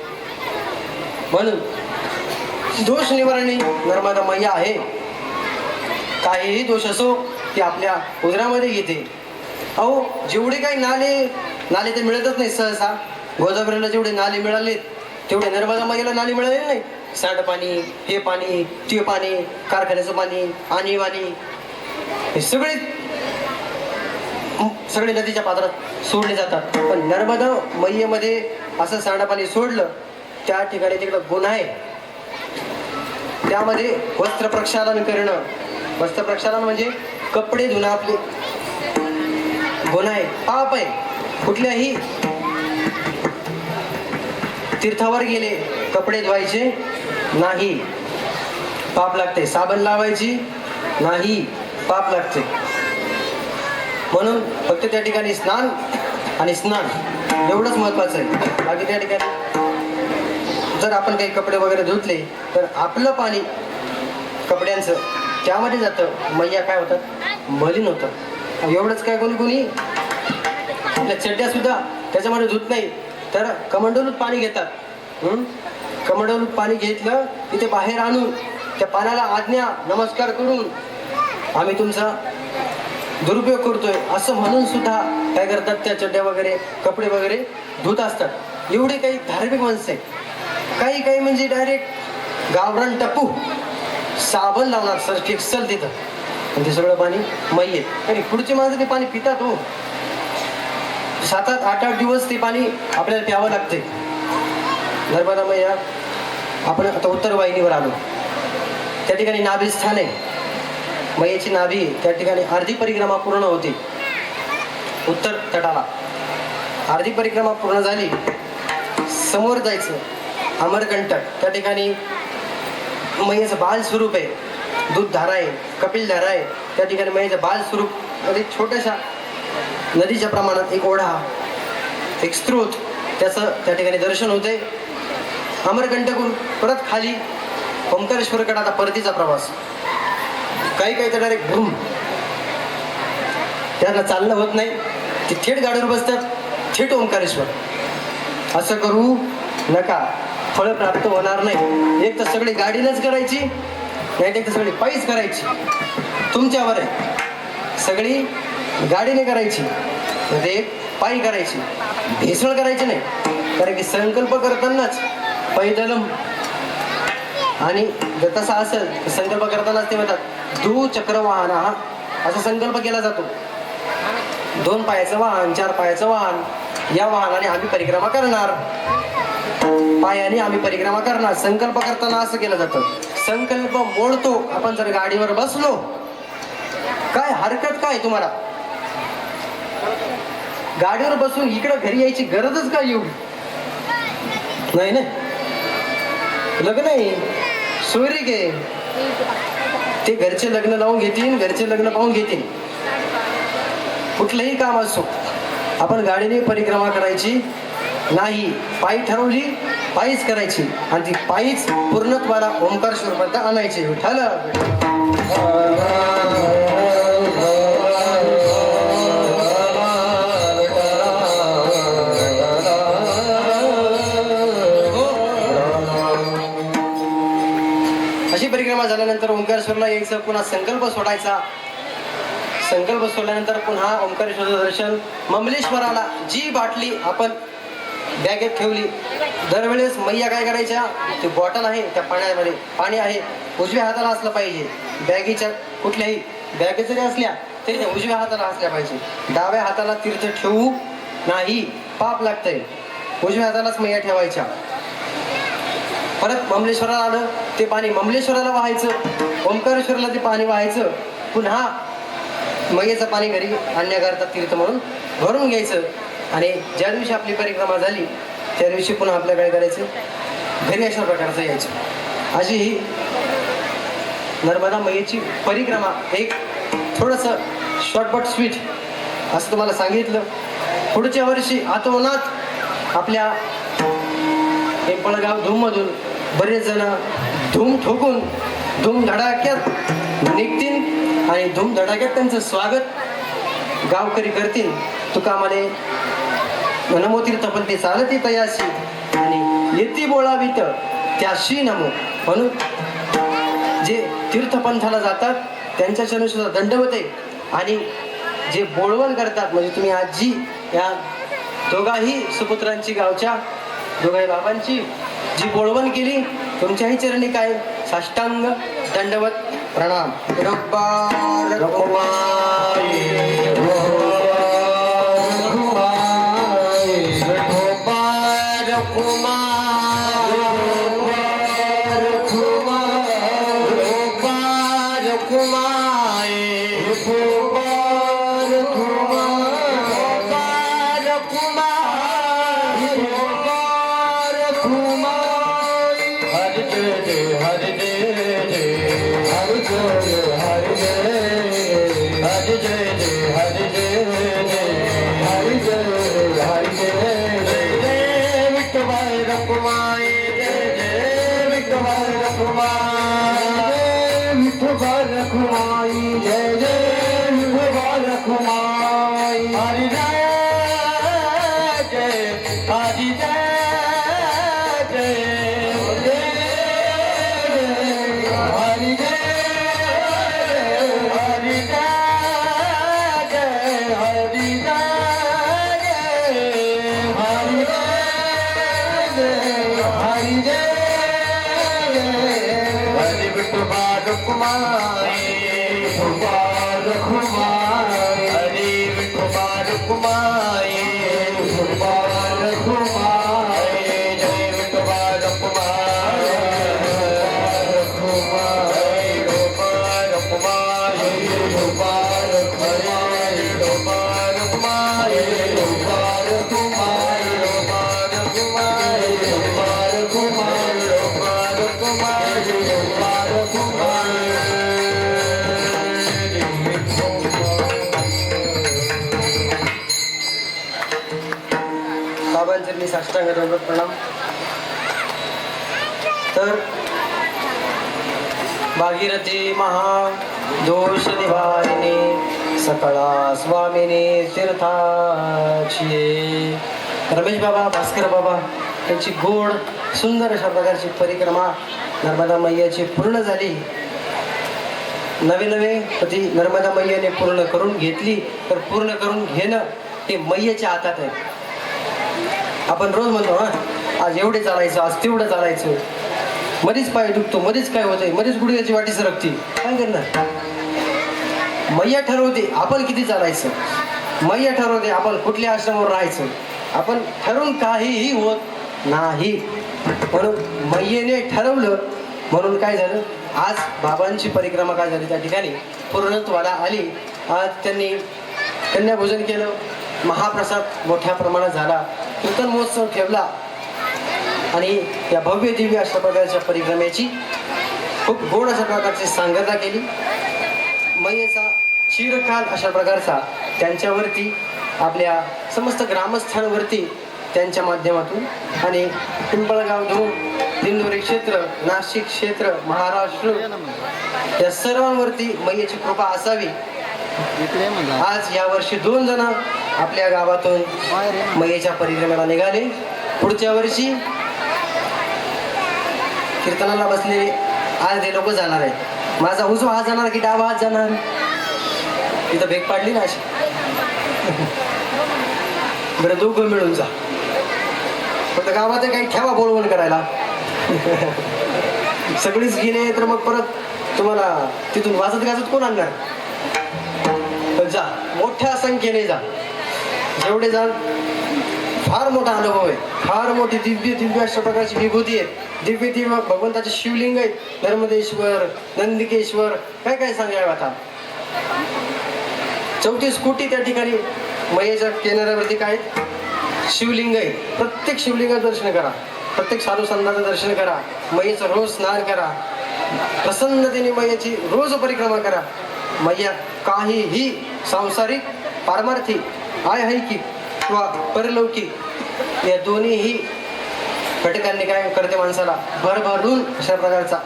म्हणून दोष निवारणी नर्मदा मैया आहे. काहीही दोष असो ती आपल्या उदरामध्ये येते. अहो जेवढे काही नाले ते मिळतच नाही सहसा. गोदावरीला जेवढे नाले मिळाले तेवढे नर्मदा मैयाला नाले मिळाले नाही. सांडपाणी, हे पाणी, ते पाणी, कारखान्याचं पाणी, आणीबाणी हे सगळे नदीच्या पात्रात सोडले जातात. पण नर्मदा मैयेमध्ये असं सांडपाणी सोडलं त्या ठिकाणी तिकडं गुन्हा आहे. त्यामध्ये वस्त्र प्रक्षालन करणं, वस्त्र प्रक्षालन म्हणजे कपडे धुणं आपले गुन्हा आहे, पाप आहे. कुठल्याही तीर्थावर गेले कपडे धुवायचे नाही, पाप लागते. साबण लावायची नाही, पाप लागते. म्हणून फक्त त्या ठिकाणी स्नान आणि स्नान एवढंच महत्वाचं आहे. बाकी त्या ठिकाणी जर आपण काही कपडे वगैरे धुतले तर आपलं पाणी कपड्यांचं त्यामध्ये जातं. मैया काय होतात, मलिन होतं. एवढंच काय, कोणी आपल्या चड्ड्या सुद्धा त्याच्यामध्ये धुत नाही तर कमंडलूत पाणी घेतात. कमंडलूत पाणी घेतलं तिथे बाहेर आणून त्या पाण्याला आज्ञा नमस्कार करून आम्ही तुमचा दुरुपयोग करतोय असं म्हणून सुद्धा काय करतात, त्या चड्ड्या वगैरे कपडे वगैरे धुत असतात. एवढे काही धार्मिक माणसं आहे. काही म्हणजे डायरेक्ट गावरान टप्पू साबण लावणार सर एक्सल तिथं आणि ते सगळं पाणी मैये. आणि पुढची माणसं ते पाणी पितात. हो 7-8, 8-8 दिवस ते पाणी आपल्याला प्यावं लागते. नर्मदा मैया, आपण आता उत्तर वाहिनीवर आलो. त्या ठिकाणी नाभी स्थान आहे. मैयाची नाभी त्या ठिकाणी अर्धी परिक्रमा पूर्ण होती. उत्तर तटाला अर्धी परिक्रमा पूर्ण झाली, समोर जायचं अमरकंटक. त्या ठिकाणी मैयाचं बाल स्वरूप आहे. दूध धारा आहे, कपिल धारा आहे. त्या ठिकाणी मैयाचं बाल स्वरूप मध्ये छोट्याशा नदीच्या प्रमाणात एक ओढा, एक स्रोत, त्याचं त्या ठिकाणी दर्शन होते. अमरकंटकून परत खाली ओंकारेश्वरकडे आता परतीचा प्रवास. काही तर डायरेक्ट घुम, त्यांना चालणं होत नाही, ते थेट गाडीवर बसतात, थेट ओंकारेश्वर. असं करू नका, फळ प्राप्त होणार नाही. एक तर सगळी गाडीनंच करायची, नाही एक तर सगळी पायीच करायची. तुमच्यावर आहे. सगळी गाडीने करायची, एक पायी करायची. भेसळ करायची नाही. कारण की संकल्प करतानाच पैदलम, आणि जर तसा असेल तर संकल्प करतानाच ते म्हणतात दुचक्रवाहन, असा संकल्प केला जातो. 2 पायाचं वाहन, 4 पायाचं वाहन, या वाहनाने आम्ही परिक्रमा करणार, पायाने आम्ही परिक्रमा करणार. संकल्प करताना असं केलं जातं. संकल्प मोडतो आपण जर गाडीवर बसलो. काय हरकत काय तुम्हाला? गाडीवर बसून इकडं घरी यायची गरजच काय एवढी? नाही ना, लग्न आहे, सोयरीक आहे, ते घरचे लग्न लावून घेतील, घरचे लग्न पाहून घेतील. कुठलंही काम असो, आपण गाडीने परिक्रमा करायची नाही. पायी ठरवली, पायीच करायची आणि ती पायीच पूर्णत्वाला ओंकारेश्वरपर्यंत आणायची. विठ्ठल अशी परिक्रमा झाल्यानंतर ओंकारेश्वरला यायचं, पुन्हा संकल्प सोडायचा. संकल्प सोडल्यानंतर पुन्हा ओंकारेश्वरचं दर्शन. ममलेश्वराला जी बाटली आपण बॅगेत ठेवली, दरवेळेस मैया काय करायच्या, ती बॉटल आहे त्या पाण्यामध्ये पाणी आहे, उजव्या हाताला असलं पाहिजे. बॅगेच्या कुठल्याही बॅगेत जरी असल्या तरी त्या उजव्या हाताला असल्या पाहिजे. डाव्या हाताला तीर्थ ठेवू नाही, पाप लागतंय. उजव्या हातालाच मैया ठेवायच्या. परत ममलेश्वराला आलं, ते पाणी ममलेश्वराला वाहायचं, ओंकारेश्वराला ते पाणी वाहायचं. पुन्हा मैयाचं पाणी घरी आणण्याकरता तीर्थ म्हणून भरून घ्यायचं. आणि ज्या दिवशी आपली परिक्रमा झाली त्या दिवशी पुन्हा आपल्या काय करायचं, घरी अशा प्रकारचं यायचं. अशी ही नर्मदा मैयाची परिक्रमा. एक थोडंसं शॉर्टकट स्वीट असं तुम्हाला सांगितलं. पुढच्या वर्षी आतोनात आपल्या पिंपळगाव धूममधून बरेच जण धूम ठोकून धूम धडाक्यात निघतील आणि धूम धडाक्यात त्यांचं स्वागत गावकरी करतील. तुकामध्ये नमो तीर्थपंथी चालती तयाशी आणि येती बोलावीत त्याशी नमो. म्हणून जे तीर्थपंथाला जातात त्यांच्या चरणी सुद्धा दंडवत आहे. आणि जे बोळवण करतात म्हणजे तुम्ही आजी या दोघाही सुपुत्रांची गावच्या दोघाही बाबांची जी बोळवण केली तुमच्याही चरणी काय साष्टांग दंडवत प्रणाम. रब्बार रघुमाई रघुमाई रघुबार कुमार रघुबार कुमाई रघुबार कुमार रघुबार कुमार हरि जय जय हरि जय जय हरि जय हरि जय हरि जय जय हरि जय जय हरि जय हरि जय जय जय विठ्ठल रखुमाई जय जय विठ्ठल रखुमाई विठ्ठल रखुमाई जय जय विठ्ठल रखुमाई हरि जय जय हरि जय जय हरि जय हरि जय हरि जय हरि जय हरि जय हरि विठ्ठल कुमारी कुमार कुमारी हरि विठ्ठल कुमारी कुमार कुमारी जय विठ्ठल कुमारी कुमारी कुमार कुमारी कुमार कुमारी कुमार कुमारी कुमार कुमारी कुमार कुमारी कुमार कुमारी कुमार कुमारी कुमार कुमारी बाबांचरणी साष्टांग दंडवत प्रणाम. तर भागीरथी महा दोष निवारिणी सकळा स्वामिनी तीर्थाची. रमेश बाबा भास्कर बाबा त्यांची गोड सुंदर अशा प्रकारची परिक्रमा नर्मदा मैयाची पूर्ण झाली. नवे नवे ती नर्मदा मैयाने पूर्ण करून घेतली तर पूर्ण करून घेणं हे मैयाच्या हातात आहे. आपण रोज म्हणतो आज एवढे चालायचं आज तेवढं चालायचं मध्येच पाय दुखतो मध्येच काय होतंय मध्येच गुडघ्याची वाटी सरकती काय करणार. मैया ठरवते आपण किती चालायचं. मैया ठरवते आपण कुठल्या आश्रमावर राहायचं. आपण ठरवून काहीही होत नाही. म्हणून मैयेने ठरवलं म्हणून काय झालं आज बाबांची परिक्रमा काय झाली त्या ठिकाणी पूर्णत्वाला आली. आज त्यांनी कन्याभोजन केलं. महाप्रसाद मोठ्या प्रमाणात झाला. कीर्तन महोत्सव ठेवला आणि या भव्य दिव्य अशा प्रकारच्या परिक्रमेची खूप गोड अशा प्रकारची सांगता केली. मैयेचा चिरकाल अशा प्रकारचा त्यांच्यावरती आपल्या समस्त ग्रामस्थांवरती त्यांच्या माध्यमातून आणि पिंपळगाव धूम दिंडोरी क्षेत्र नाशिक क्षेत्र महाराष्ट्र या सर्वांवरती मैयेची कृपा असावी. आज यावर्षी 2 जण आपल्या गावातून मैयेच्या परिक्रमेला निघाले. पुढच्या वर्षी कीर्तनाला बसलेले आज ते लोक जाणार आहेत. माझा उजवा हात जाणार की डावा हात जाणार इथं भेग पाडली ना अशी. बरं दोघं मिळून जा फक्त गावात काही ठेवा बोलवण करायला. सगळीच गेले तर मग परत तुम्हाला तिथून वाजत गाजत कोण आणणार. जा मोठ्या संख्येने जा. जेवढे जाल फार मोठा अनुभव आहे. फार मोठी दिव्य दिव्य अशा प्रकारची विभूती आहे. दिव्य दिव्य भगवंताचे शिवलिंग आहेत. नर्मदेश्वर नंदिकेश्वर काय काय सांगायला आता 34 कोटी त्या ठिकाणी मैयेच्या किनाऱ्यावरती काय शिवलिंग आहे. प्रत्येक शिवलिंगाचं दर्शन करा. प्रत्येक साधू संतांचं दर्शन करा. मैयेचं रोज स्नान करा. प्रसन्नतेने मैयेची रोज परिक्रमा करा. मैया काहीही सांसारिक पारमार्थी आहे की किंवा परलौकिक या दोन्हीही घटकांनी काय करते माणसाला भरभरून अशा प्रकारचा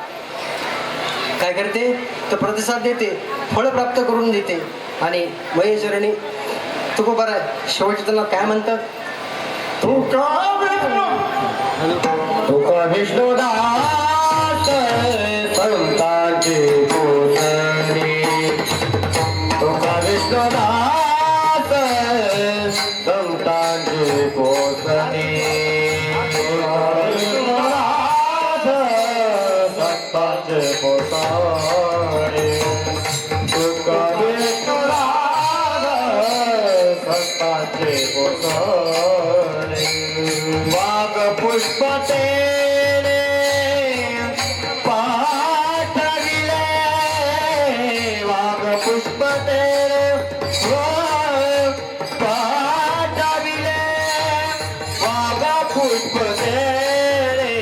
काय करते तर प्रतिसाद देते फळ प्राप्त करून देते. आणि मैयेश्वरांनी तुकोबारा शेवटच्या त्यांना काय म्हणतात तुका विष्णुदास संतांची पोसणी तुका विष्णुदास संतांची पोसणी संतांचे पोसणी तुका विष्णुदास संतांचे पोसणी वाघ पुष्प तेरे पाठविले वाघ पुष्प तेरे पाठविले वाघ पुष्प तेरे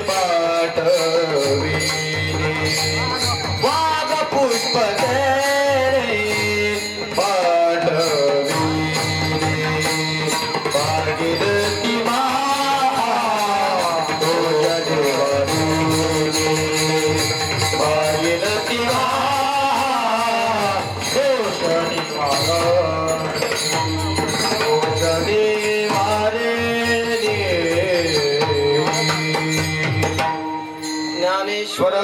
पाठविले वाघ पुष्प तेरे पाठविले भागीरथी ज्ञानेश्वर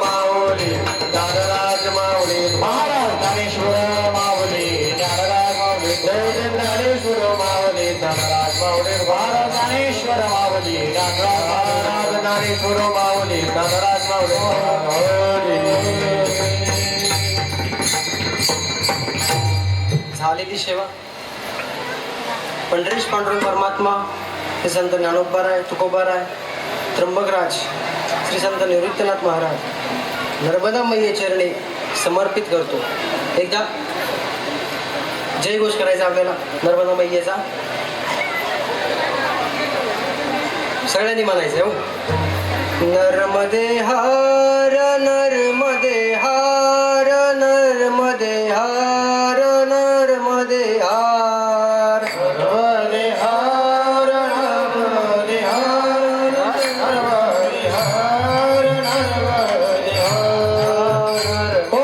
माऊली ज्ञानराज माऊली महाराज ज्ञानेश्वर माऊली ज्ञानराज माऊली जय ज्ञानेश्वर माऊली ज्ञानराज माऊली महाराज ज्ञानेश्वर माऊली ज्ञानराज ज्ञानेश्वर माऊली ज्ञानराज माऊली झालेली सेवा पंढरीश पांडुरंग परमात्मा हे संत ज्ञानोबाराय तुकोबाराय त्र्यंबकराज श्री संत निवृत्तीनाथ महाराज नर्मदा मैये चरणी समर्पित करतो. एकदा जय घोष करायचा आपल्याला नर्मदा मैयेचा सगळ्यांनी म्हणायचं हो. नर्मदे हार नर्मदे हार नर्मदे हार नर्मदे हार नर्मदे हार नर्मदे हार नर्मदे हार नर्मदे हार ओ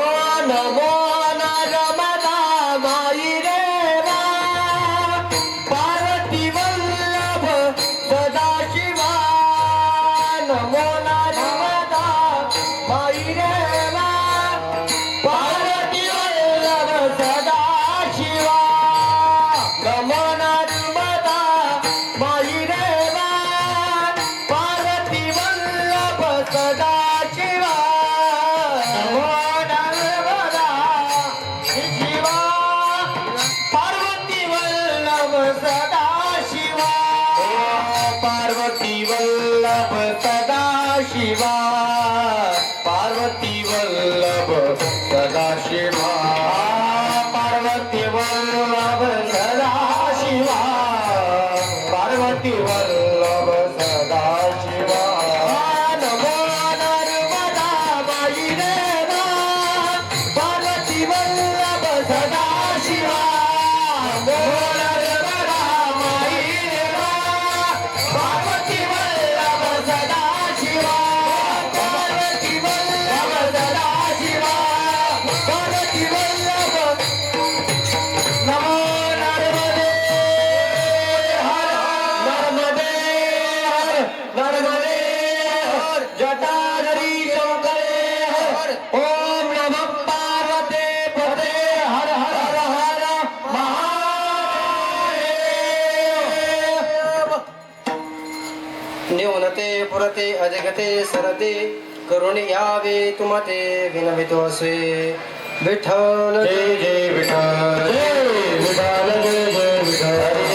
नमो नर्मदा माई देवा पार्वती वल्लभ सदाशिवा नमो नर्मदा माई देवा पार्वती वल्लभ सदाशिवा नमो नर्मदा माई देवा पार्वती वल्लभ सदाशिवा नमो नर्मदा शिवा पार्वती वल्लभ सदाशिवा पार्वती वल्लभ सदाशिवा पार्वती वल्लभ सदाशिवा पार्वती वल्लभ सदाशिवा पार्वती वल्लभ सदाशिवा नमो नर्मदा माई देवा पार्वती वल्लभ सदाशिवा नमो नर्मदा माई देवा पार्वती वल्लभ सदाशिवा पार्वती वल्लभ सदाशिवा पार्वती वल्लभ नमो नर्मदे हर नर्मदे हर नर्मदे हर जटाधरी शंकरे हर ओम नमः पार्वते पते हर हर हर महादेव नेवनते पुरते अजगते सरते करुणे यावे तुमते विनवितो असे विठ्ठल जय जय विठ्ठल जय विठ्ठल जय जय विठ्ठल